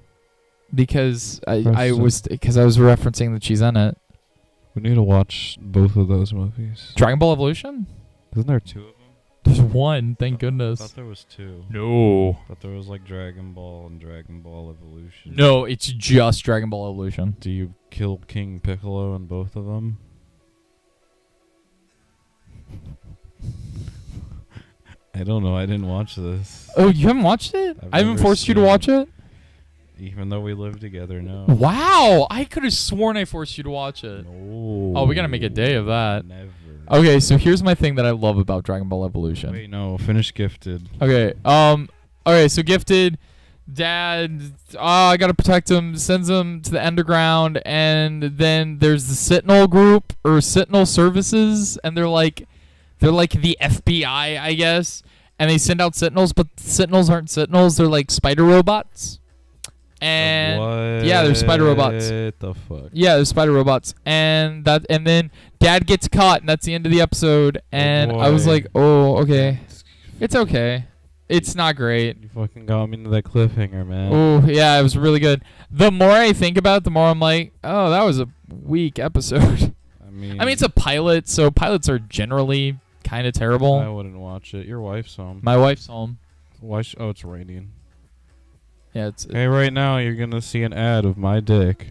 Because I Preston. was referencing that she's in it. We need to watch both of those movies. Dragon Ball Evolution. Isn't there two of them? There's one. Thank I goodness. thought there was two. No. But there was like Dragon Ball and Dragon Ball Evolution. No, it's just Dragon Ball Evolution. Do you kill King Piccolo in both of them? I don't know. I didn't watch this. Oh, you haven't watched it? I've I haven't never forced you to seen watch it? Even though we live together now. Wow. I could have sworn I forced you to watch it. No. Oh, we got to make a day of that. Never. Okay, so here's my thing that I love about Dragon Ball Evolution. Wait, no. Finish Gifted. Okay. Okay, so Gifted, Dad, I gotta protect him, sends him to the underground, and then there's the Sentinel group or Sentinel services, and they're like the FBI, I guess, and they send out Sentinels, but Sentinels aren't Sentinels, they're like spider robots. And What yeah, they're spider robots. the fuck? Yeah, they're spider robots, and then Dad gets caught, and that's the end of the episode. And I was boy. like, oh, okay, it's okay. It's not great. You fucking got me into that cliffhanger, man. Oh, yeah, it was really good. The more I think about it, the more I'm like, oh, that was a weak episode. I mean, it's a pilot, so pilots are generally kind of terrible. I wouldn't watch it. Your wife's home. My wife's home. Why? Oh, it's raining. Yeah, it's Hey, right now you're gonna see an ad of my dick.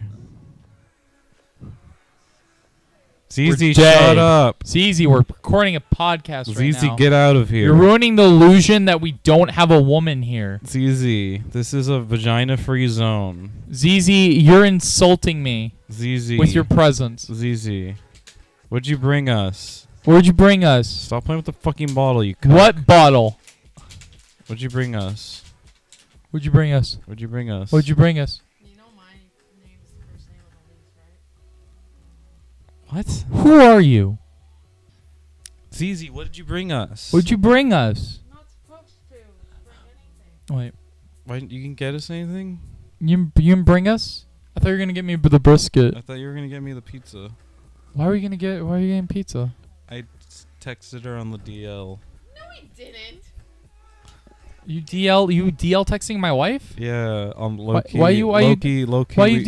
Zizi, Jay. shut up. Zizi, we're recording a podcast right Zizi, now. get out of here. You're ruining the illusion that we don't have a woman here. Zizi, this is a vagina-free zone. Zizi, you're insulting me Zizi, with your presence. Zizi, what'd you bring us? Where'd you bring us? Stop playing with the fucking bottle, you cuck. What bottle? What'd you bring us? What'd you bring us? What'd you bring us? What'd you bring us? You know my name is the first name on the lease, right? What? Who are you? Zizi, what did you bring us? What'd you bring us? I'm not supposed to bring anything. Wait, Why you can get us anything? you didn't bring us? I thought you were gonna get me the brisket. I thought you were gonna get me the pizza. Why are you getting pizza? I texted her on the DL. No, he didn't. You DL texting my wife? Yeah, low Why- key. why you- why you- low key, low key. Why you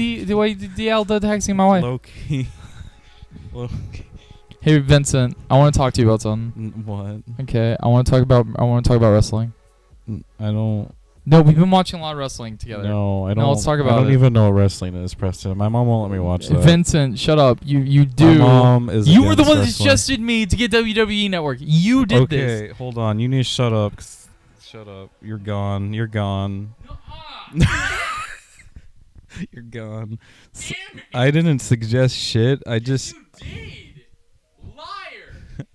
DL texting my wife? Low key. Low key. Hey Vincent, I want to talk to you about something. What? Okay, I want to talk about wrestling. I don't. No, we've been watching a lot of wrestling together. No, I don't. No, let's talk I about don't it. even know what wrestling is, Preston. My mom won't let me watch that. Vincent, shut up. You My do. mom is. You were the against one that wrestling. suggested me to get WWE Network. You did this. Okay, hold on. You need to shut up. Shut up. You're gone. You're gone. You're gone. I didn't suggest shit. I just. You did. Liar.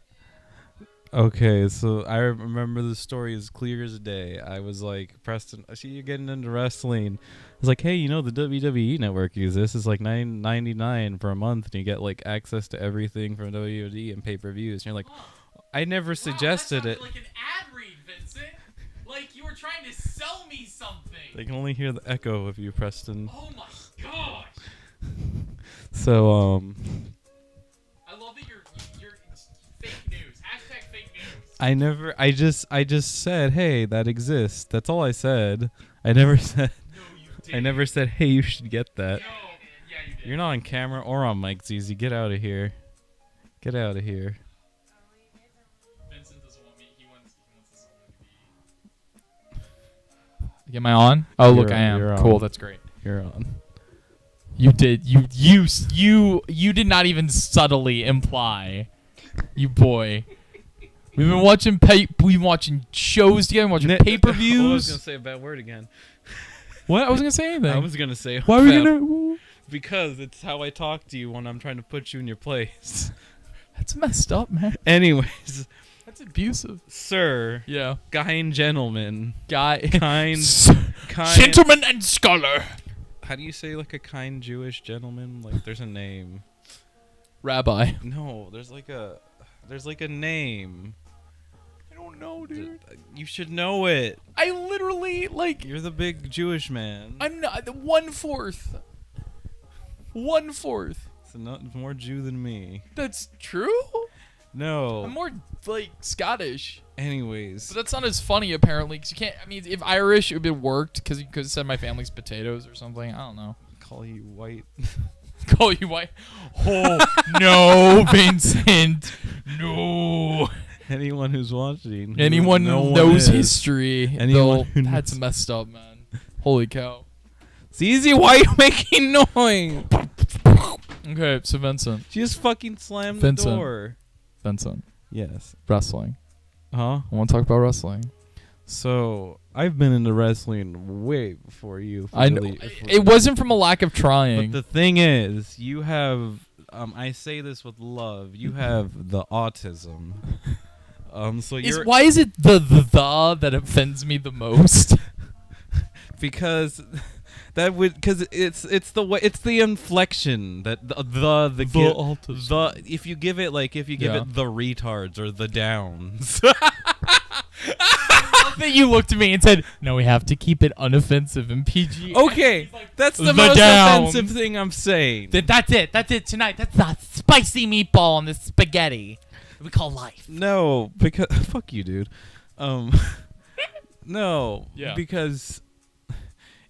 Okay, so I remember the story as clear as day. I was like, Preston, I see you getting into wrestling. I was like, hey, you know the WWE Network uses this. It's like $9.99 for a month, and you get like access to everything from WWE and pay-per-views. And you're like, I never suggested it. Like an ad read, Vincent. Like you were trying to sell me something. They can only hear the echo of you, Preston. Oh my gosh. So, I love that you're fake news. Hashtag fake news. I just said, hey, that exists. That's all I said. I never said. No, you didn't. I never said, hey, you should get that. No. Yeah, you did. You're not on camera or on mic, Zizi. Get out of here. Get out of here. Vincent doesn't want me. He wants this to be. Am I on? Oh, look, You're- I am. you're Cool, on. that's great. You're on. You did. You did not even subtly imply. You boy. We've been watching we've been watching shows together, watching I was pay-per-views. gonna say a bad word again. What? I wasn't gonna say anything. I was gonna say. Why are we gonna? Because it's how I talk to you when I'm trying to put you in your place. That's messed up, man. Anyways, That's abusive. sir, Yeah. kind gentleman, Guy. kind. Gentleman and scholar. How do you say like a kind Jewish gentleman? Like there's a name. Rabbi. No, there's like a name. I don't know, dude. You should know it. I literally, like, You're the big Jewish man. I'm not 1/4. 1/4. So not more Jew than me. That's true? No. I'm more, like, Scottish. Anyways. But that's not as funny, apparently, because you can't, I mean, if Irish, it would have worked, because you could have said my family's potatoes or something. I don't know. Call you white. Call you white? Oh, no, Vincent. No. Anyone who's watching. Anyone no who one knows is. history, Anyone who that's knows. messed up, man. Holy cow. It's easy. Why are you making noise? Okay, so Vincent. She just fucking slammed Vincent. the door. Vincent. Yes. Wrestling. Huh? I want to talk about wrestling. So I've been into wrestling way before you. I know. It wasn't from a lack of trying. But the thing is, you have. I say this with love. You have the autism. So you're Why is it the that offends me the most? because that would it's the inflection that if you give it the retards or the downs. That you looked at me and said, "No, we have to keep it unoffensive and PG." Okay, that's the The most downs. offensive thing I'm saying. That's it. That's it tonight. That's the spicy meatball and the spaghetti we call life. No, because fuck you, dude. No, Yeah. because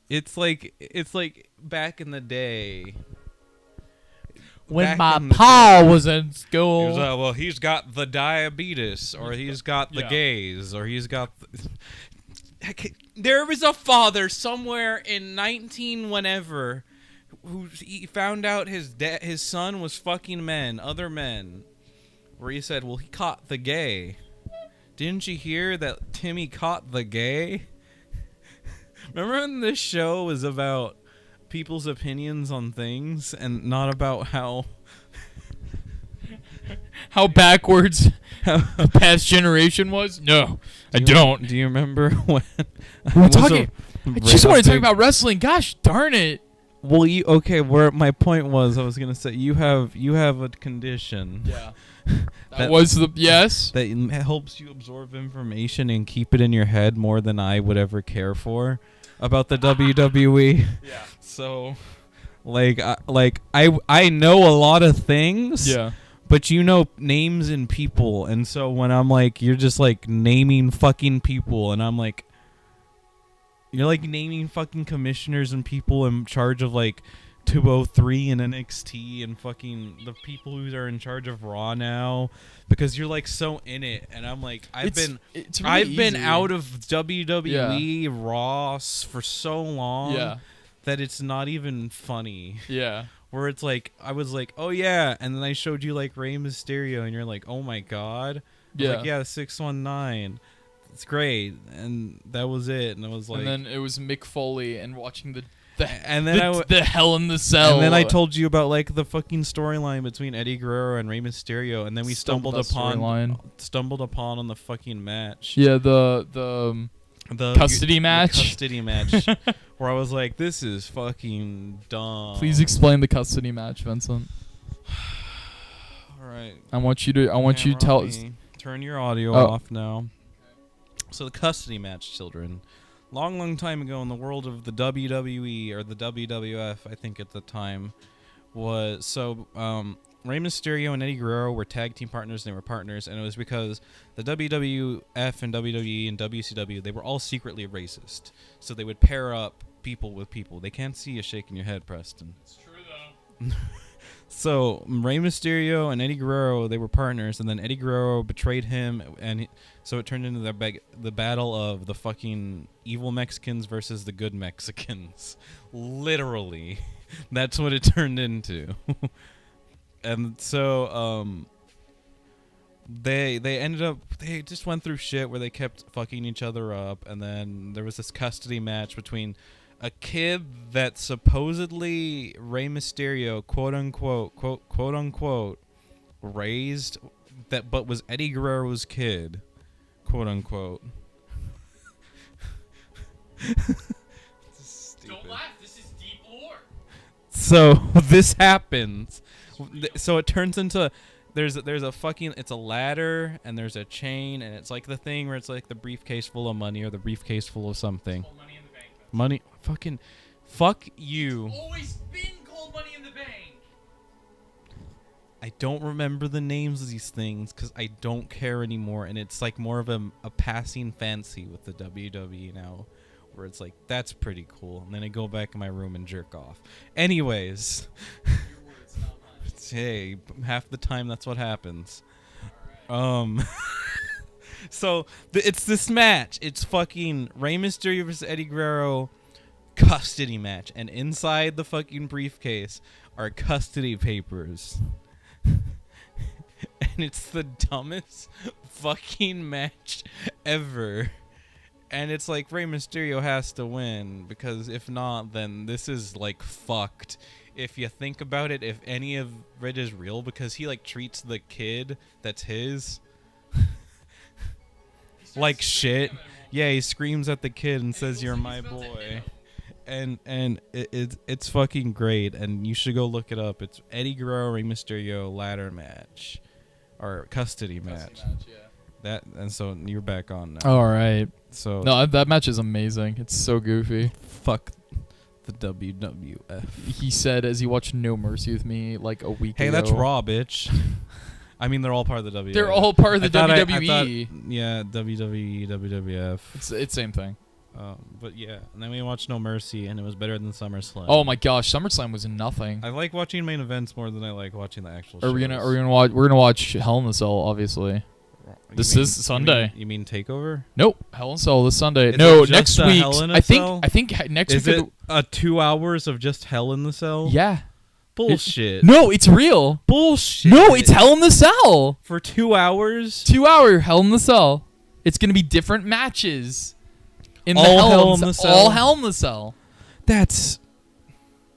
it's like back in the day. When Back my in the pa day. was in He school. was, well, he's got the diabetes, or he's got the Yeah. gays, or he's got. There was a father somewhere in 19 whenever, who he found out his son was fucking other men, where he said, "Well, he caught the gay." Didn't you hear that Timmy caught the gay? Remember when this show was about people's opinions on things and not about how backwards the past generation was? No, I don't. Do you remember when We're talking. I just want to talk about wrestling. Gosh darn it! Well, where my point was, I was gonna say you have a condition Yeah, that That- was the yes. that helps you absorb information and keep it in your head more than I would ever care for about the WWE. Yeah, So, I know a lot of things. yeah. But you know names and people, and so when I'm like, you're just like naming fucking people, and I'm like, you're like naming fucking commissioners and people in charge of like 203 and NXT and fucking the people who are in charge of Raw now, because you're like so in it, and I'm like, I've been easy. out of WWE Raw for so long Yeah, that it's not even funny. yeah. Where it's like, I was like, oh yeah, and then I showed you like Rey Mysterio, and you're like, oh my god. I was like, yeah, 619. It's great, and that was it. And I was like, And then it was Mick Foley and watching the Hell in the Cell. And then I told you about like the fucking storyline between Eddie Guerrero and Rey Mysterio, and then we stumbled upon on the fucking match. Yeah, the custody match. The custody match, where I was like, this is fucking dumb. Please explain the custody match, Vincent. All right. I want you to tell us. Turn your audio Oh. off now. So the custody match, children. Long time ago in the world of the WWE or the WWF, I think at the time, was Rey Mysterio and Eddie Guerrero were tag team partners, and they were partners, and it was because the WWF and WWE and WCW, they were all secretly racist. So they would pair up people with people. They can't see you shaking your head, Preston. It's true though. So Rey Mysterio and Eddie Guerrero, they were partners, and then Eddie Guerrero betrayed him, and so it turned into the battle of the fucking evil Mexicans versus the good Mexicans. Literally, that's what it turned into. And so they just went through shit where they kept fucking each other up, and then there was this custody match between a kid that supposedly Rey Mysterio, quote unquote, raised, that but was Eddie Guerrero's kid, quote unquote. Don't laugh. This is deep lore. So this happens. So it turns into there's a fucking, it's a ladder and there's a chain, and it's like the thing where it's like the briefcase full of money or the briefcase full of something. Money in the bank. Money, fucking, fuck you. Always been called Money in the Bank. I don't remember the names of these things because I don't care anymore, and it's like more of a passing fancy with the WWE now, where it's like, that's pretty cool, and then I go back in my room and jerk off. Anyways, hey, half the time that's what happens. So it's this match. It's fucking Rey Mysterio versus Eddie Guerrero custody match, and inside the fucking briefcase are custody papers. And it's the dumbest fucking match ever. And it's like Rey Mysterio has to win, because if not, then this is like fucked. If you think about it, if any of it is real, because he like treats the kid that's his like shit. Yeah, he screams at the kid and says, "You're my boy." And it's fucking great, and you should go look it up. It's Eddie Guerrero, Rey Mysterio ladder match, or custody match. That, and so you're back on now. All right. So No, that match is amazing. It's so goofy. fuck the WWF. He said as he watched No Mercy with me like a week ago. Hey, that's Raw, bitch. I mean, they're all part of the WWF. They're all part of the I WWE. thought, yeah, WWE, WWF. It's same thing. But yeah, and then we watched No Mercy, and it was better than SummerSlam. Oh my gosh, SummerSlam was nothing. I like watching main events more than I like watching the actual Are shows. we gonna watch? We're gonna watch Hell in the Cell, obviously. This is Sunday. You mean Takeover? Nope, Hell in the Cell this Sunday. Is No, it just next a week. Hell in a I Cell? think next Is week. it 2 hours of just Hell in the Cell? Yeah. Bullshit. No, it's real. Bullshit. No, it's Hell in the Cell. For 2 hours? 2 hour Hell in the Cell. It's gonna be different matches. In All the Hell in the Cell? All Hell in the Cell. That's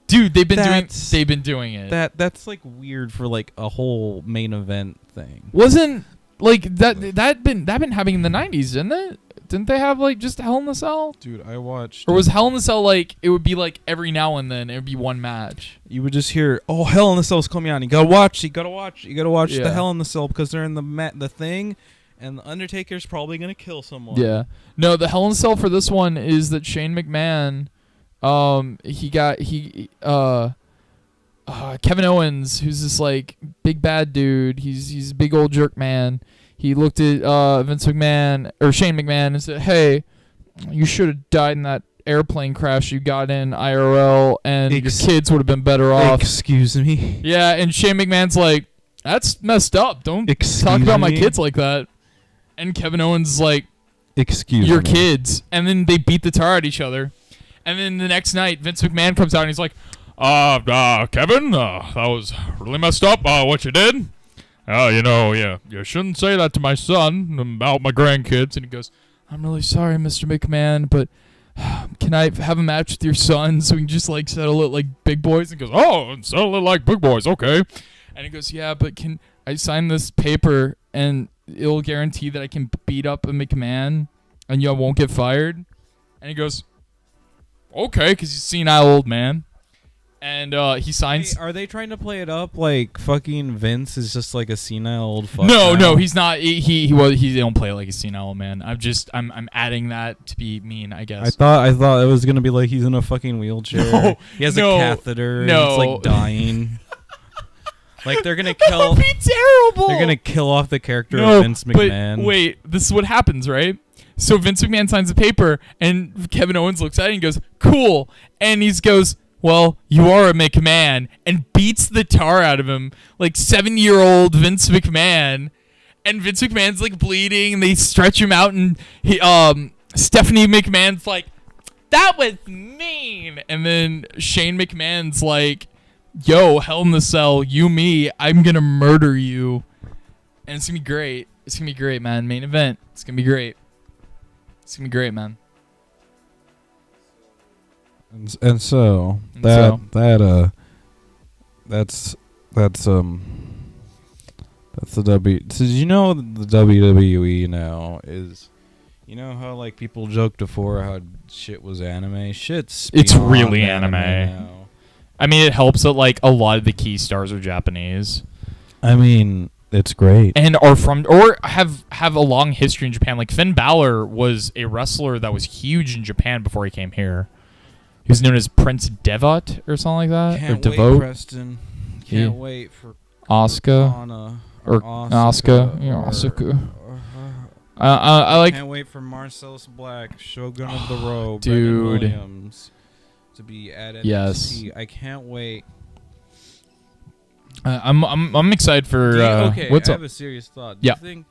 Dude, they've been That's- doing it. that's like weird for like a whole main event thing. Wasn't like that been happening in the 90s, didn't it? Didn't they have like just Hell in the Cell? Dude, I watched. Or was Hell in the Cell like it would be like every now and then it would be one match? You would just hear, "Oh, Hell in the Cell's coming on. You gotta watch. You gotta watch. You gotta watch Yeah. the Hell in the Cell because they're in the thing, and the Undertaker's probably gonna kill someone." Yeah. No, the Hell in the Cell for this one is that Shane McMahon, Kevin Owens, who's this like big bad dude. He's a big old jerk man. He looked at Vince McMahon or Shane McMahon and said, "Hey, you should have died in that airplane crash you got in IRL, and your kids would have been better off." Excuse me. Yeah, and Shane McMahon's like, "That's messed up. Don't Excuse talk about my me? kids like that." And Kevin Owens is like, Excuse "Your me. kids." And then they beat the tar out of each other. And then the next night, Vince McMahon comes out and he's like, Kevin, that was really messed up, what you did. You shouldn't say that to my son about my grandkids. And he goes, "I'm really sorry, Mr. McMahon, but can I have a match with your son so we can just like settle it like big boys?" And he goes, "Oh, settle it like big boys, okay." And he goes, "Yeah, but can I sign this paper and it'll guarantee that I can beat up a McMahon and you won't get fired?" And he goes, "Okay," because he's a senile old man. And he signs. Hey, are they trying to play it up like fucking Vince is just like a senile old fuck? No, now? he's not. He don't play like a senile old man. I'm adding that to be mean, I guess. I thought it was gonna be like he's in a fucking wheelchair. No, he has no, a catheter. And no. it's like dying. Like they're gonna That kill. would be terrible. They're gonna kill off the character No, of Vince McMahon. But wait, this is what happens, right? So Vince McMahon signs the paper, and Kevin Owens looks at it and goes, "Cool," and he goes, "Well, you are a McMahon," and beats the tar out of him, like 7-year-old Vince McMahon. And Vince McMahon's like bleeding, and they stretch him out, and Stephanie McMahon's like, "That was mean." And then Shane McMahon's like, "Yo, Hell in the Cell, you me, I'm gonna murder you." And it's gonna be great. It's gonna be great, man. Main event. It's gonna be great. It's gonna be great, man. And so And that so- that's the W. So did you know the WWE now is, you know how like people joked before how shit was anime? Shit's It's beyond really anime. now. I mean, it helps that like a lot of the key stars are Japanese I mean, it's great. and are from or have a long history in Japan. Like Finn Balor was a wrestler that was huge in Japan before he came here. He was known as Prince Devot or something like that, Can't or wait, Devote, Preston. Can't Yeah. wait for Asuka. Anna Or Asuka. Yeah, Asuka. I like. Can't wait for Marcellus Black, Shogun of the Row, Dude. Brendan Williams to be at NXT. Yes. I can't wait. I'm excited for. Do you- okay, what's I up? have a serious thought. Yeah. Do you think,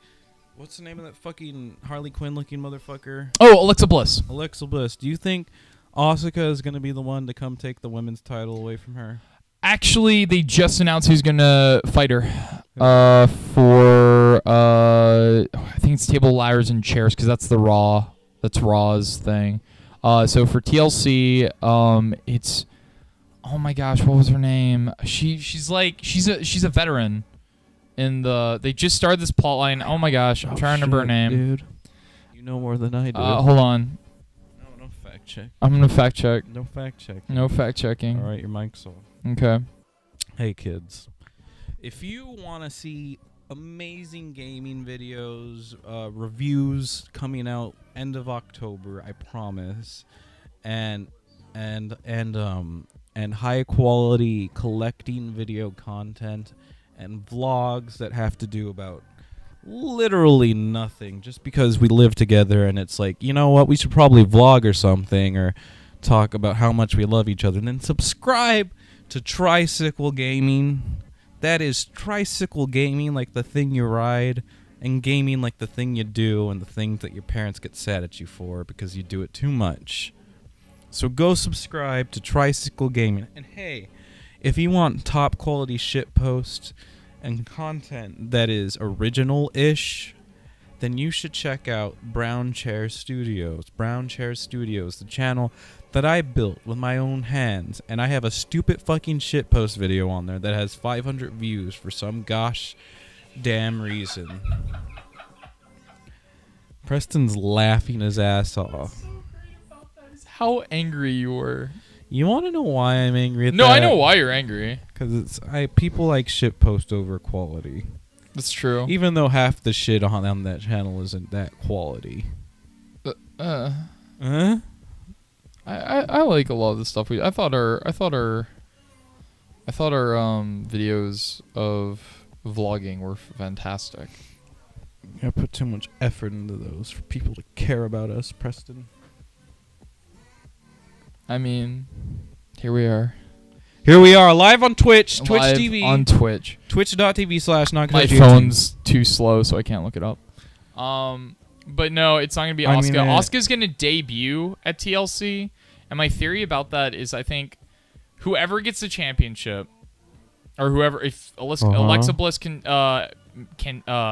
what's the name of that fucking Harley Quinn looking motherfucker? Oh, Alexa Bliss. Alexa Bliss. Do you think Asuka is going to be the one to come take the women's title away from her? Actually, they just announced who's gonna fight her. For I think it's table, ladders, and chairs because that's the Raw. That's Raw's thing. So for TLC, it's oh my gosh, what was her name? She's a veteran. They just started this plot line. Oh my gosh, I'm trying to remember her name. Dude. You know more than I do. Hold on, No fact check. I'm gonna fact check. No fact check. No fact checking. All right, your mic's off. Okay. Hey kids, if you want to see amazing gaming videos, reviews coming out end of October, I promise, and high quality collecting video content and vlogs that have to do about literally nothing, just because we live together and it's like, you know what, we should probably vlog or something or talk about how much we love each other, and then subscribe to Tricycle Gaming. That is Tricycle Gaming, like the thing you ride, and gaming like the thing you do, and the things that your parents get sad at you for because you do it too much. So go subscribe to Tricycle Gaming. And hey, if you want top quality shit posts and content that is original-ish, then you should check out Brown Chair Studios. Brown Chair Studios, the channel that I built with my own hands, and I have a stupid fucking shitpost video on there that has 500 views for some gosh damn reason. Preston's laughing his ass off. How angry you were. You want to know why I'm angry at No, that? I know why you're angry. Because people like shitpost over quality. That's true. Even though half the shit on that channel isn't that quality. Huh? I like a lot of the stuff I thought our videos of vlogging were fantastic. I put too much effort into those for people to care about us, Preston. I mean, here we are. Here we are, live on Twitch, Twitch Live TV. on Twitch. Twitch.tv/non. My phone's too slow, so I can't look it up. But no, it's not gonna be I Asuka. mean, Asuka's gonna debut at TLC, and my theory about that is I think whoever gets the championship, or whoever, if Alexa Bliss can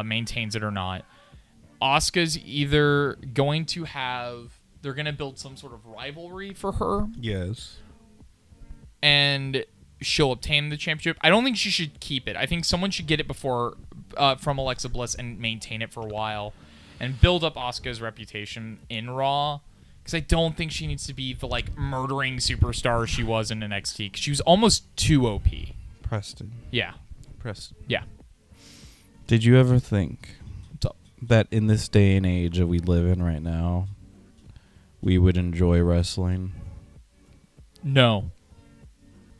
maintains it or not, Asuka's either going to have, they're gonna build some sort of rivalry for her, Yes. and she'll obtain the championship. I don't think she should keep it. I think someone should get it before from Alexa Bliss and maintain it for a while and build up Asuka's reputation in Raw, because I don't think she needs to be the like murdering superstar she was in NXT, because she was almost too OP. Preston. Yeah. Yeah. Did you ever think What's up? that in this day and age that we live in right now, we would enjoy wrestling? No.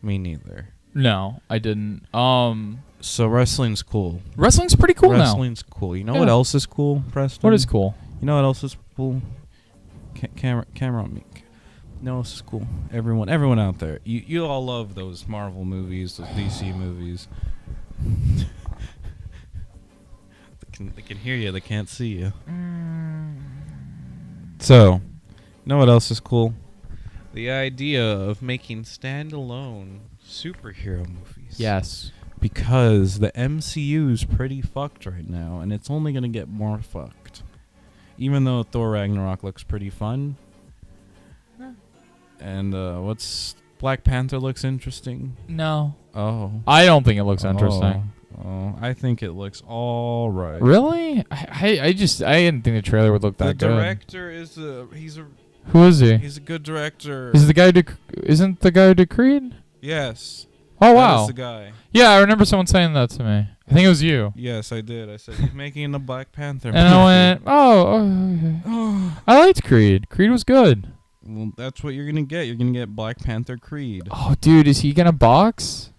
Me neither. No, I didn't. So wrestling's cool. Wrestling's pretty cool now. Wrestling's cool. You know what Yeah. else is cool, Preston? What is cool? You know what else is cool? Camera on me. You know what else is cool? Everyone out there. You all love those Marvel movies, those DC movies. They can hear you. They can't see you. So, you know what else is cool? The idea of making standalone superhero movies. Yes. Because the MCU's pretty fucked right now, and it's only gonna get more fucked. Even though Thor Ragnarok looks pretty fun, And what's Black Panther looks interesting. No. Oh. I don't think it looks interesting. Oh, I think it looks all right. Really? I didn't think the trailer would look that The good. director is Who is he? he's a good director. Is the guy isn't the guy who did Creed? Yes. Oh That wow. is the guy. Yeah, I remember someone saying that to me. I think it was you. Yes, I did. I said he's making a Black Panther. And I went, okay. Oh, I liked Creed. Creed was good. well, that's what you're gonna get. You're gonna get Black Panther Creed. Oh, dude, is he gonna box?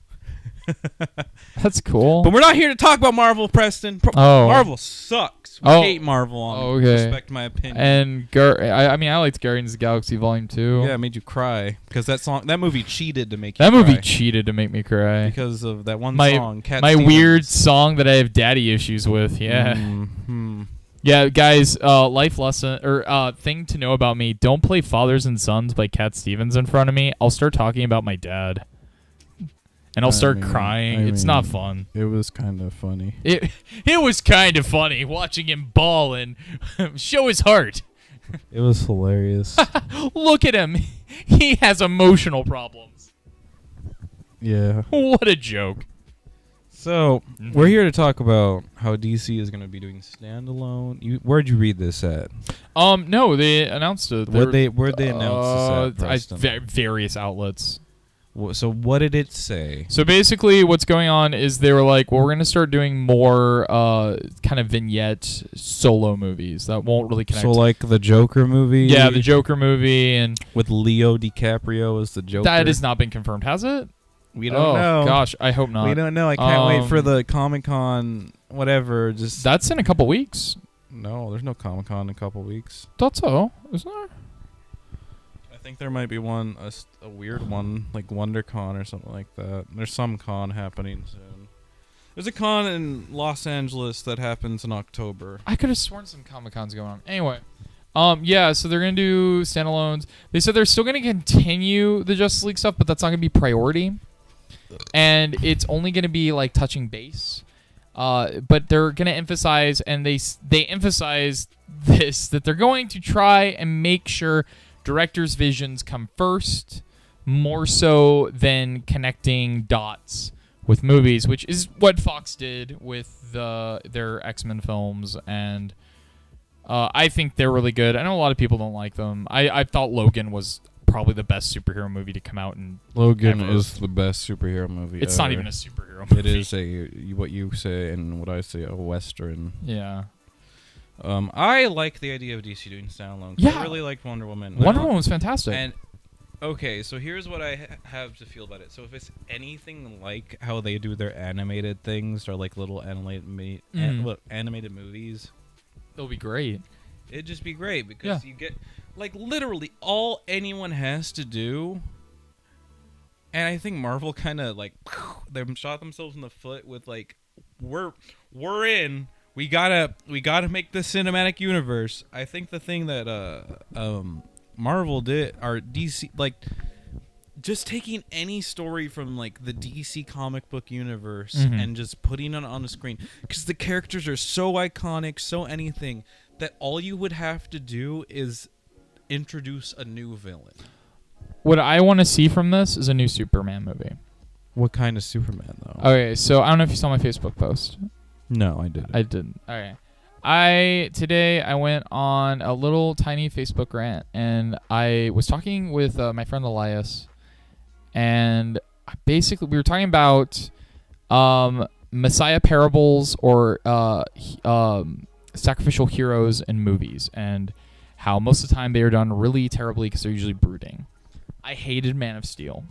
That's cool. But we're not here to talk about Marvel, Preston. Oh. Marvel sucks. We Oh. hate Marvel. Okay. Respect my opinion. And I mean, I liked Guardians of the Galaxy Volume 2. Yeah, it made you cry because that movie cheated to make you That cry. movie cheated to make me cry. Because of that one My- song, Cat My Stevens. weird song that I have daddy issues with. Yeah. Mm-hmm. Yeah, guys, life lesson or thing to know about me, don't play Fathers and Sons by Cat Stevens in front of me. I'll start talking about my dad. And I'll start crying. It's not fun. It was kind of funny. It was kind of funny watching him bawl and show his heart. It was hilarious. Look at him. He has emotional problems. Yeah. What a joke. So, we're here to talk about how DC is going to be doing standalone. Where'd you read this at? No, they announced it. Where'd they announce this at, Preston? Various outlets. So what did it say? So basically what's going on is they were like, well, we're going to start doing more kind of vignette solo movies that won't really connect. So like the Joker movie? Yeah, the Joker movie. And with Leo DiCaprio as the Joker? that has not been confirmed, has it? We don't know. Gosh, I hope not. We don't know. I can't wait for the Comic-Con whatever. Just That's in a couple weeks. No, there's no Comic-Con in a couple weeks. Thought so. Isn't there? I think there might be one, a weird one, like WonderCon or something like that. There's some con happening soon. There's a con in Los Angeles that happens in October. I could have sworn some Comic-Cons going on. Anyway. Yeah, so they're going to do standalones. They said they're still going to continue the Justice League stuff, but that's not going to be priority. And it's only going to be like touching base. But they're going to emphasize, and they emphasize this, that they're going to try and make sure directors' visions come first, more so than connecting dots with movies, which is what Fox did with their X-Men films, and I think they're really good. I know a lot of people don't like them. I thought Logan was probably the best superhero movie to come out, and Logan ever. is the best superhero movie It's ever. not even a superhero movie. It is what you say and what I say, a Western. Yeah. I like the idea of DC doing standalone. Yeah. I really liked Wonder Woman. Wonder Woman was fantastic. And okay, so here's what I have to feel about it. So if it's anything like how they do their animated things, or like little animated movies, It'll be great. it'd just be great because you get like literally all anyone has to do. And I think Marvel kind of like they shot themselves in the foot with like we're in. We gotta make the cinematic universe. I think the thing that Marvel did, or DC, like just taking any story from like the DC comic book universe and just putting it on the screen, because the characters are so iconic, so anything, that all you would have to do is introduce a new villain. What I want to see from this is a new Superman movie. What kind of Superman though? Okay, so I don't know if you saw my Facebook post. No, I didn't. I didn't. Okay. Today I went on a little tiny Facebook rant, and I was talking with my friend Elias, and basically we were talking about Messiah parables or sacrificial heroes in movies, and how most of the time they are done really terribly because they're usually brooding. I hated Man of Steel.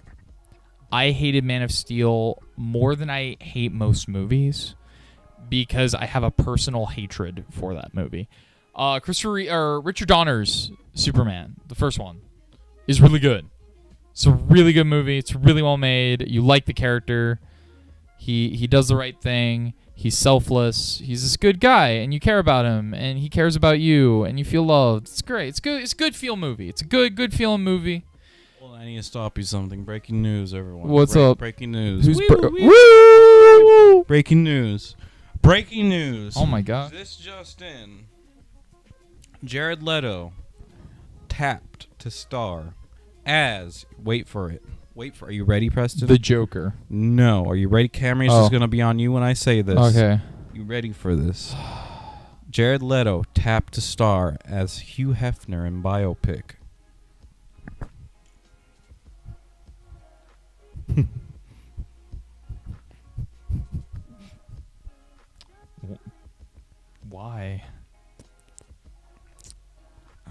I hated Man of Steel more than I hate most movies, because I have a personal hatred for that movie. Richard Donner's Superman, the first one, is really good. It's a really good movie. It's really well made. You like the character. He does the right thing. He's selfless. He's this good guy, and you care about him, and he cares about you, and you feel loved. It's great. It's good. It's a good feel movie. It's a good feeling movie. Well, I need to stop you something. Breaking news, everyone. What's up? Breaking news. Who's Woo! Breaking news. Breaking news. Oh my god. This just in. Jared Leto tapped to star as wait for it. Are you ready, Preston? The Joker. No. Are you ready? Camera's just gonna be on you when I say this. Okay. You ready for this? Jared Leto tapped to star as Hugh Hefner in biopic. Why?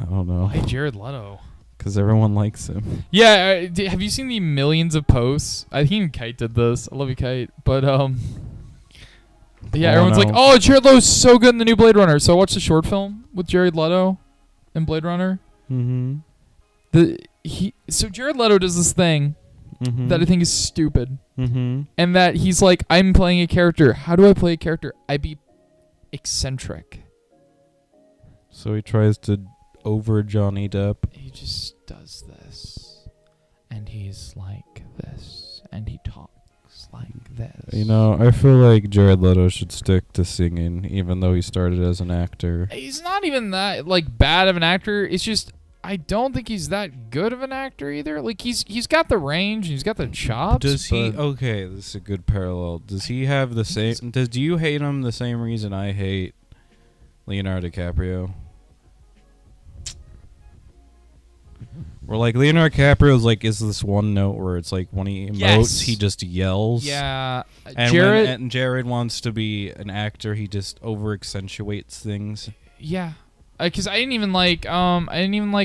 I don't know. Why Jared Leto? Because everyone likes him. Yeah, have you seen the millions of posts? I think Kite did this. I love you, Kite. But yeah, everyone's like, "Oh, Jared Leto's so good in the new Blade Runner." So I watched the short film with Jared Leto in Blade Runner. Mm-hmm. So Jared Leto does this thing that I think is stupid, and that he's like, "I'm playing a character. How do I play a character? I be eccentric." So he tries to over Johnny Depp. He just does this, and he's like this, and he talks like this. You know, I feel like Jared Leto should stick to singing, even though he started as an actor. He's not even that like bad of an actor. It's just I don't think he's that good of an actor either. Like he's got the range, he's got the chops. Does he? Okay, this is a good parallel. Does he have the same? Do you hate him the same reason I hate Leonardo DiCaprio? Or like Leonardo DiCaprio's like is this one note where it's like when he emotes he just yells. Yeah. And Jared when Jared wants to be an actor, he just over accentuates things. Yeah. Because I didn't even like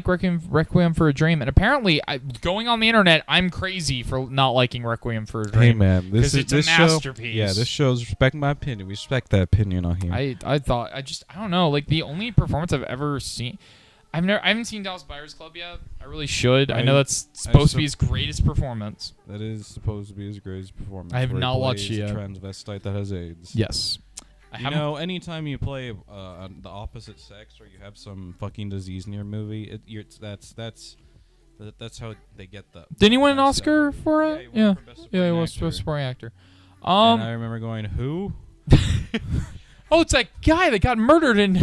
Requiem for a Dream, and apparently going on the internet I'm crazy for not liking Requiem for a Dream. Hey man, this is it's a masterpiece. Yeah, this shows respect my opinion. We respect that opinion on here. I don't know, like the only performance I've ever seen. I haven't seen Dallas Buyers Club yet. I really should. I know that's supposed to be his greatest performance. That is supposed to be his greatest performance. I have where he not watched plays it yet. A transvestite that has AIDS. Yes. You know, anytime you play the opposite sex or you have some fucking disease in your movie, that's how they get the. Didn't he win an Oscar for it? Yeah, he was Best Supporting Actor. And I remember going, who? Oh, it's that guy that got murdered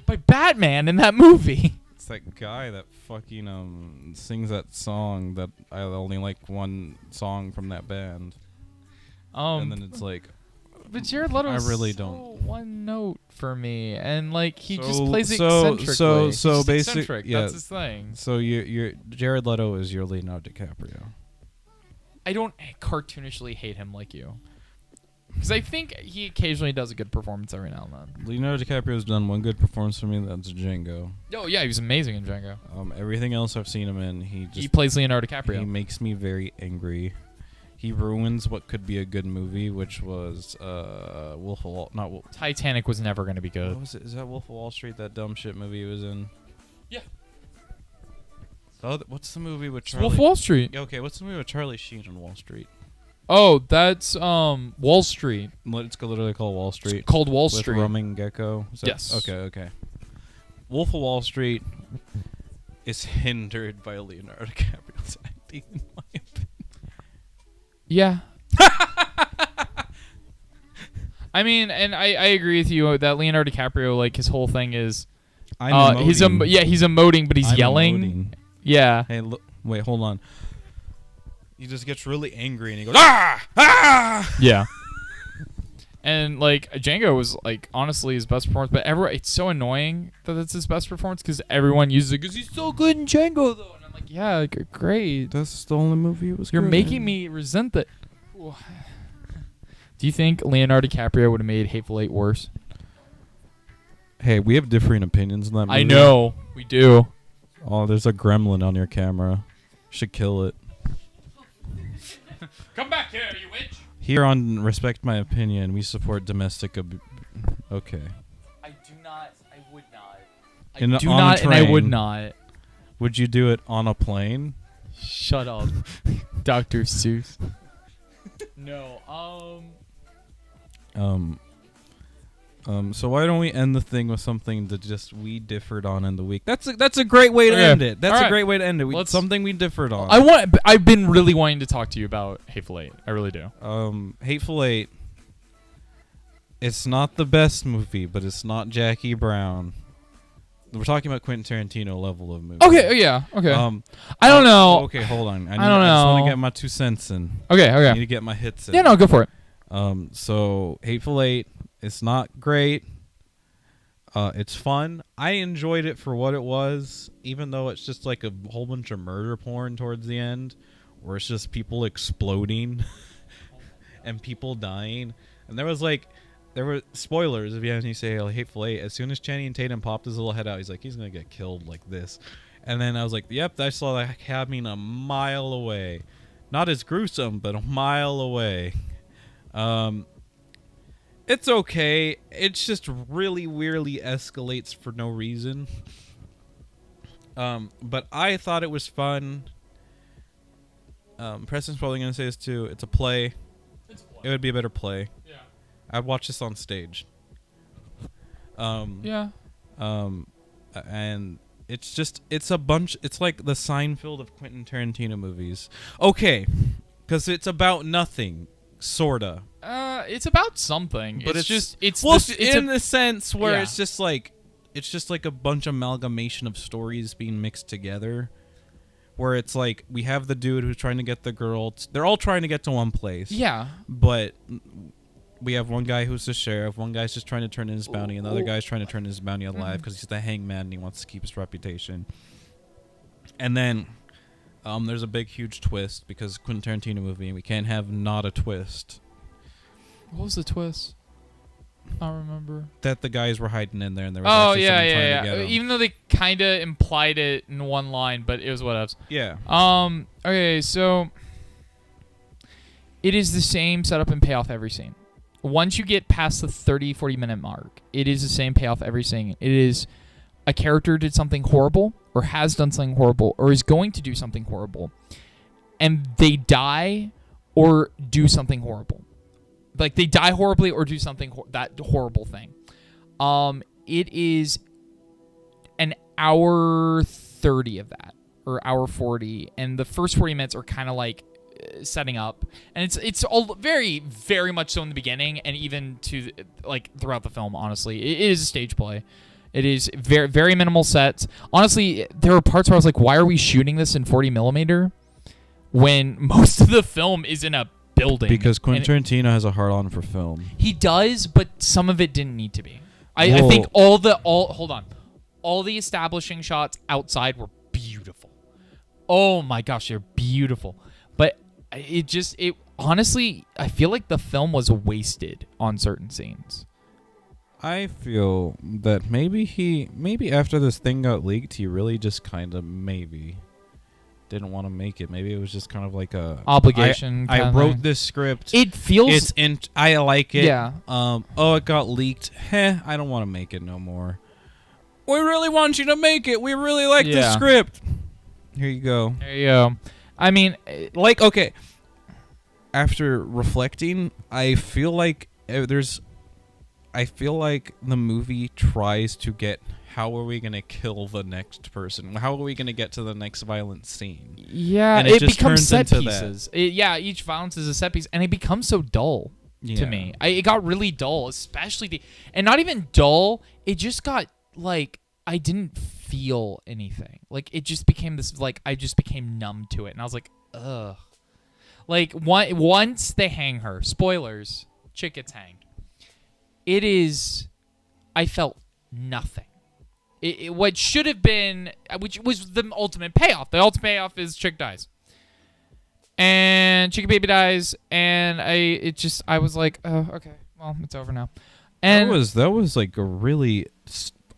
by Batman in that movie. It's that guy that fucking sings that song that I only like one song from that band. And then it's like. But Jared Leto I really so don't. one note for me, and like he just plays eccentrically. So basically, yeah, that's his thing. So you're Jared Leto is your Leonardo DiCaprio. I don't cartoonishly hate him like you, because I think he occasionally does a good performance every now and then. Leonardo DiCaprio's done one good performance for me. That's Django. Oh yeah, he was amazing in Django. Everything else I've seen him in, he plays Leonardo DiCaprio. He makes me very angry. He ruins what could be a good movie, which was Wolf of Wall. Not Wolf. Titanic was never going to be good. What was it? Is that Wolf of Wall Street? That dumb shit movie he was in? Yeah. What's the movie with Charlie? Wolf of Wall Street. Okay, what's the movie with Charlie Sheen on Wall Street? Oh, that's Wall Street. It's literally called Wall Street. It's called Wall with Street. Roman Gecko. Yes. Okay. Wolf of Wall Street is hindered by Leonardo DiCaprio's acting, in my opinion. Yeah. I mean, and I agree with you that Leonardo DiCaprio, like his whole thing is, he's emoting, but he's yelling. Emoting. Yeah. Hey, wait, hold on. He just gets really angry and he goes, ah! Yeah. And like Django was like honestly his best performance, but it's so annoying that it's his best performance because everyone uses it because he's so good in Django though. And I'm like, yeah, great. That's the only movie it was. You're good making in. me resent that. Do you think Leonardo DiCaprio would have made Hateful Eight worse? Hey, we have differing opinions on that movie. I know we do. Oh, there's a gremlin on your camera. Should kill it. Come back here, you witch. Here on Respect My Opinion, we support domestic okay. I do not. I would not. On a and I would train. not. Would you do it on a plane? Shut up, Dr. Seuss. No. So why don't we end the thing with something that just we differed on in the week? That's a great way to end it. That's a great way to end it. Something we differed on. I've been really wanting to talk to you about Hateful Eight. I really do. Hateful Eight. It's not the best movie, but it's not Jackie Brown. we're talking about Quentin Tarantino level of movie. Okay, yeah, okay. I don't oh, know. Okay, hold on. I don't just want know. to get my 2 cents in. Okay, I need okay. to get my hits in. Yeah, no, go for it. So Hateful Eight, it's not great. It's fun. I enjoyed it for what it was, even though it's just like a whole bunch of murder porn towards the end, where it's just people exploding and people dying. And there were spoilers if you have any say like Hateful Eight. As soon as Channing Tatum popped his little head out, he's like, he's gonna get killed like this. And then I was like, yep, I saw that happening a mile away. Not as gruesome, but a mile away. It's okay. It's just really weirdly escalates for no reason. But I thought it was fun. Preston's probably gonna say this too. It's a play. It would be a better play. Yeah. I'd watch this on stage. Yeah. And it's a bunch. It's like the Seinfeld of Quentin Tarantino movies. Okay, because it's about nothing, sorta. It's about something. But it's well, it's in the sense where yeah. it's just like a bunch of amalgamation of stories being mixed together. Where it's like we have the dude who's trying to get the girl. They're all trying to get to one place. Yeah. But we have one guy who's the sheriff. One guy's just trying to turn in his bounty. Another guy's trying to turn his bounty alive because he's the hangman and he wants to keep his reputation. And then there's a big, huge twist because Quentin Tarantino movie, and we can't have not a twist. What was the twist? I don't remember. That the guys were hiding in there and there was Oh actually yeah, someone trying to yeah, get yeah. 'em. Even though they kind of implied it in one line, but it was whatevs. Yeah. Okay, so it is the same setup and payoff every scene. Once you get past the 30-40 minute mark, it is the same payoff every scene. It is a character did something horrible or has done something horrible or is going to do something horrible, and they die or do something horrible. Like they die horribly or do something that horrible thing. It is an hour 30 of that, or hour 40, and the first 40 minutes are kind of like setting up, and it's all very, very much so in the beginning, and even to like throughout the film. Honestly, it is a stage play. It is very, very minimal sets. Honestly, there were parts where I was like, "Why are we shooting this in 40 millimeter?" When most of the film is in a building. Because Quentin Tarantino has a hard on for film. He does, but some of it didn't need to be. I think all the establishing shots outside were beautiful. Oh my gosh, they're beautiful. But it honestly, I feel like the film was wasted on certain scenes. I feel that maybe after this thing got leaked, he really just kind of didn't want to make it. Maybe it was just kind of like a obligation. I wrote this script. It feels I like it. Yeah. It got leaked. I don't want to make it no more. We really want you to make it. We really like the script. Here you go. There you go. I mean, like, okay. After reflecting, I feel like the movie tries to get, how are we going to kill the next person? How are we going to get to the next violent scene? Yeah, and it just becomes turns set into pieces. Each violence is a set piece, and it becomes so dull to me. It got really dull, especially and not even dull. It just got like I didn't feel anything. Like it just became this. Like I just became numb to it, and I was like, ugh. Like once they hang her, spoilers, chick gets hanged. It is. I felt nothing. What should have been, which was the ultimate payoff. The ultimate payoff is chick dies, and chicken baby dies, and I was like, oh, okay, well, it's over now. And that was like a really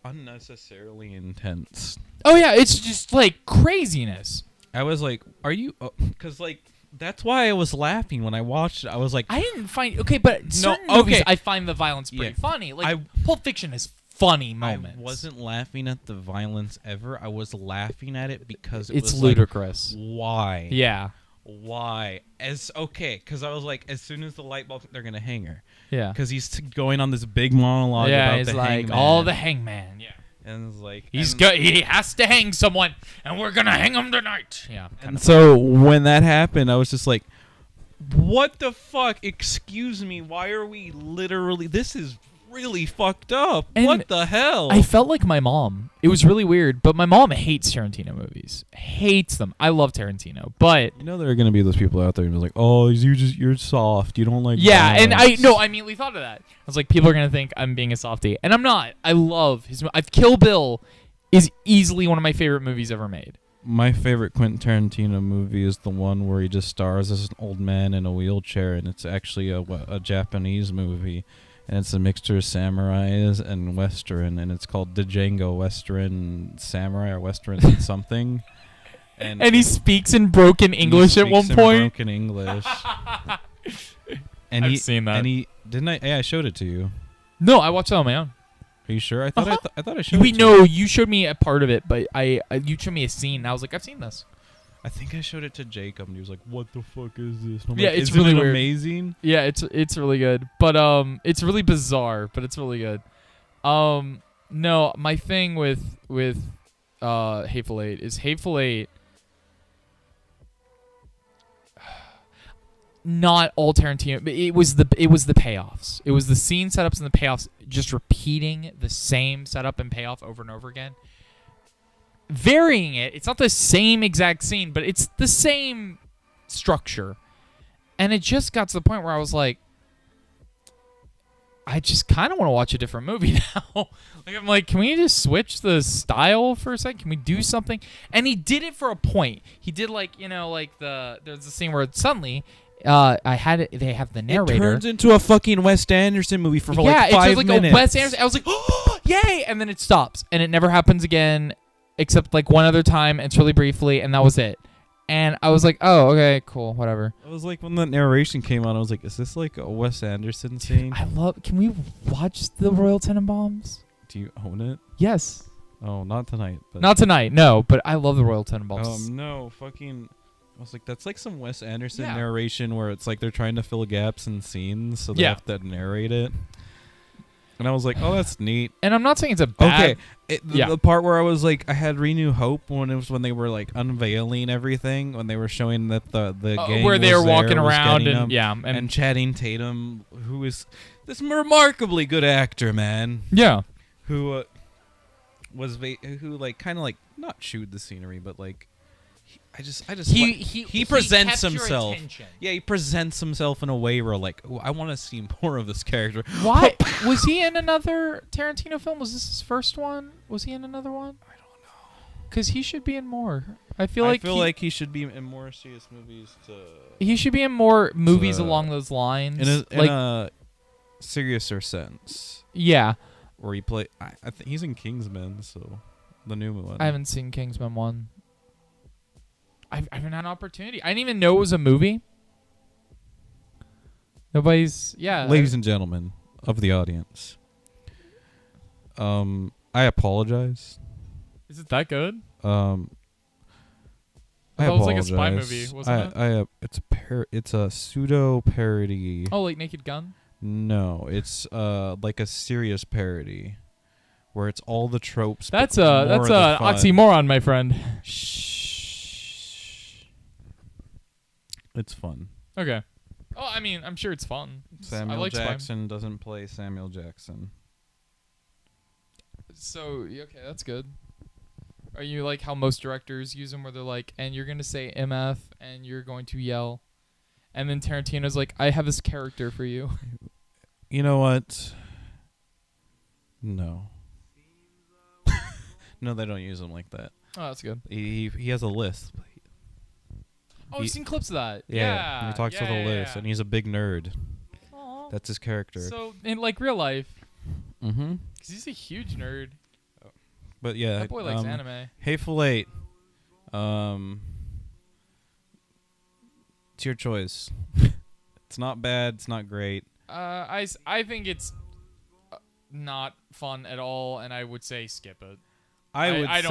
unnecessarily intense. Oh yeah, it's just like craziness. I was like, are you? Because like that's why I was laughing when I watched it. I was like, I didn't find but certain movies I find the violence pretty funny. Like Pulp Fiction is funny moments. I wasn't laughing at the violence ever. I was laughing at it because it's was ludicrous. Like, why? Yeah. Why? Because I was like, as soon as the light bulb, they're gonna hang her. Yeah. Because he's going on this big monologue about the like, hangman. all the hangman. Yeah. And it's like he has to hang someone, and we're gonna hang him tonight. Yeah. And so when that happened, I was just like, what the fuck? Excuse me. Why are we literally? This is really fucked up. And what the hell? I felt like my mom It was really weird. But my mom hates Tarantino movies. Hates them. I love Tarantino, but You know there are gonna be those people out there who's like, oh, you're soft. You don't like. yeah, and I violence." no, I immediately thought of that. I was like, people are gonna think I'm being a softie, and I'm not. I love his. Kill Bill is easily one of my favorite movies ever made. My favorite Quentin Tarantino movie is the one where he just stars as an old man in a wheelchair, and it's actually a Japanese movie, and it's a mixture of samurais and western, and it's called the Django Western Samurai or Western something. And he speaks in broken English at one point. Broken English. And I've seen that. And he didn't I? Yeah, I showed it to you. No, I watched it on my own. Are you sure? I thought I thought I showed. We it to know you. you showed me a part of it, but you showed me a scene. And I was like, I've seen this. I think I showed it to Jacob, and he was like, "What the fuck is this?" And I'm Yeah, like, it's "Isn't really it weird. amazing." Yeah, it's really good, but it's really bizarre, but it's really good. No, my thing with Hateful Eight is Hateful Eight. Not all Tarantino, but it was the payoffs. It was the scene setups and the payoffs, just repeating the same setup and payoff over and over again. Varying it. It's not the same exact scene, but it's the same structure. And it just got to the point where I was like, I just kind of want to watch a different movie now. Like, I'm like, can we just switch the style for a second? Can we do something? And he did it for a point. He did there's the scene where suddenly they have the narrator. It turns into a fucking Wes Anderson movie for like 5 it's just like minutes. a Wes Anderson. I was like, oh, yay! And then it stops, and it never happens again, except like one other time. It's really briefly, and that was it. And I was like, oh, okay, cool, whatever. It was like when the narration came on, I was like, is this like a Wes Anderson scene? I love. Can we watch the Royal Tenenbaums? Do you own it? Yes. Oh, not tonight. But Not tonight, no. But I love the Royal Tenenbaums. no, fucking. I was like, that's like some Wes Anderson Yeah. narration where it's like they're trying to fill gaps in scenes, so they Yeah. have to narrate it. And I was like, oh, that's neat. And I'm not saying it's a bad. Okay, Yeah. the part where I was like, I had Renew Hope when they were like unveiling everything, when they were showing that the gang where they was were walking there, was around getting and them, yeah, and Channing Tatum, who is this remarkably good actor, man, yeah. who who like kind of like not chewed the scenery, but like he presents kept your himself. attention. Yeah, he presents himself in a way where like, oh, I want to see more of this character. Why was he in another Tarantino film? Was this his first one? Was he in another one? I don't know. Because he should be in more. I feel like he should be in more serious movies. he should be in more movies To- along those lines. In like a seriouser sense, yeah, where he play. I think he's in Kingsman, so the new one. I haven't seen Kingsman 1. I haven't had an opportunity. I didn't even know it was a movie. Nobody's Ladies and gentlemen of the audience, I apologize. Is it that good? I thought it was like a apologize. spy movie, wasn't it? It's a pseudo parody. Oh, like Naked Gun? No, it's like a serious parody, where it's all the tropes. but That's more a of the fun. oxymoron, my friend. Shh. It's fun. Okay. Oh, I mean, I'm sure it's fun. I Samuel like spy. Jackson doesn't play Samuel Jackson. So, okay, that's good. Are you like how most directors use them, where they're like, and you're going to say MF, and you're going to yell, and then Tarantino's like, I have this character for you. You know what? No. No, they don't use them like that. Oh, that's good. He has a lisp. Oh, I've seen clips of that. Yeah, he talks with a lisp, yeah. and he's a big nerd. Aw. That's his character. So, in like real life, Mm-hmm. because he's a huge nerd. But yeah, That boy likes anime. Hateful Eight. It's your choice. It's not bad. It's not great. I think it's not fun at all, and I would say skip it. I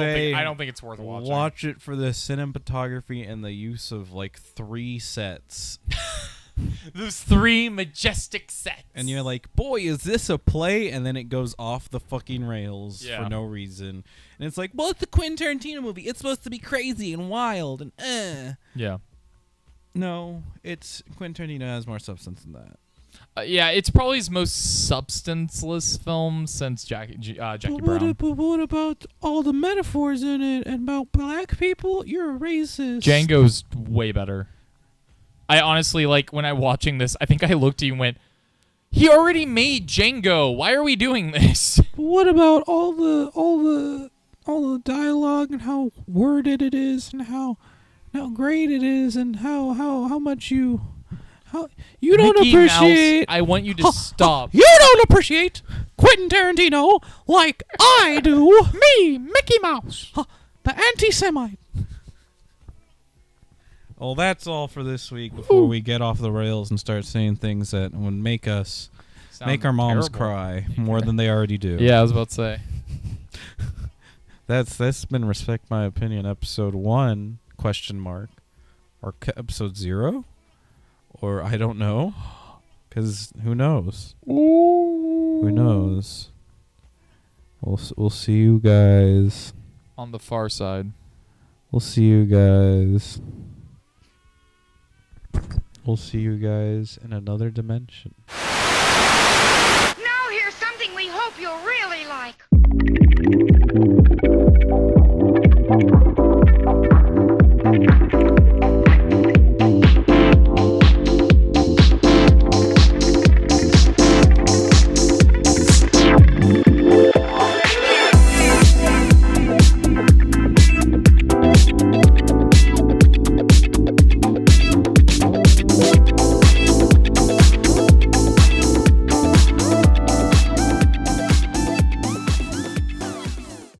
don't think it's worth watching. Watch it for the cinematography and the use of like 3 sets. Those 3 majestic sets. And you're like, boy, is this a play? And then it goes off the fucking rails Yeah. for no reason. And it's like, well, it's a Quentin Tarantino movie. It's supposed to be crazy and wild and Yeah. No, it's Quentin Tarantino has more substance than that. Yeah, it's probably his most substanceless film since Jackie Brown. But what about all the metaphors in it and about black people? You're a racist. Django's way better. I honestly, like, when I'm watching this, I think I looked at you and went, he already made Django. Why are we doing this? But what about all the dialogue and how worded it is and how great it is and how much you don't Mickey appreciate. Mouse, I want you to stop. You don't appreciate Quentin Tarantino like I do. Me, Mickey Mouse, the anti-Semite. Well, that's all for this week before we get off the rails and start saying things that would make our moms terrible. cry more than they already do. Yeah, I was about to say. That's been Respect My Opinion episode 1 ? Or episode 0? Or I don't know, because who knows? Who knows? We'll see you guys. On the far side. We'll see you guys. We'll see you guys in another dimension.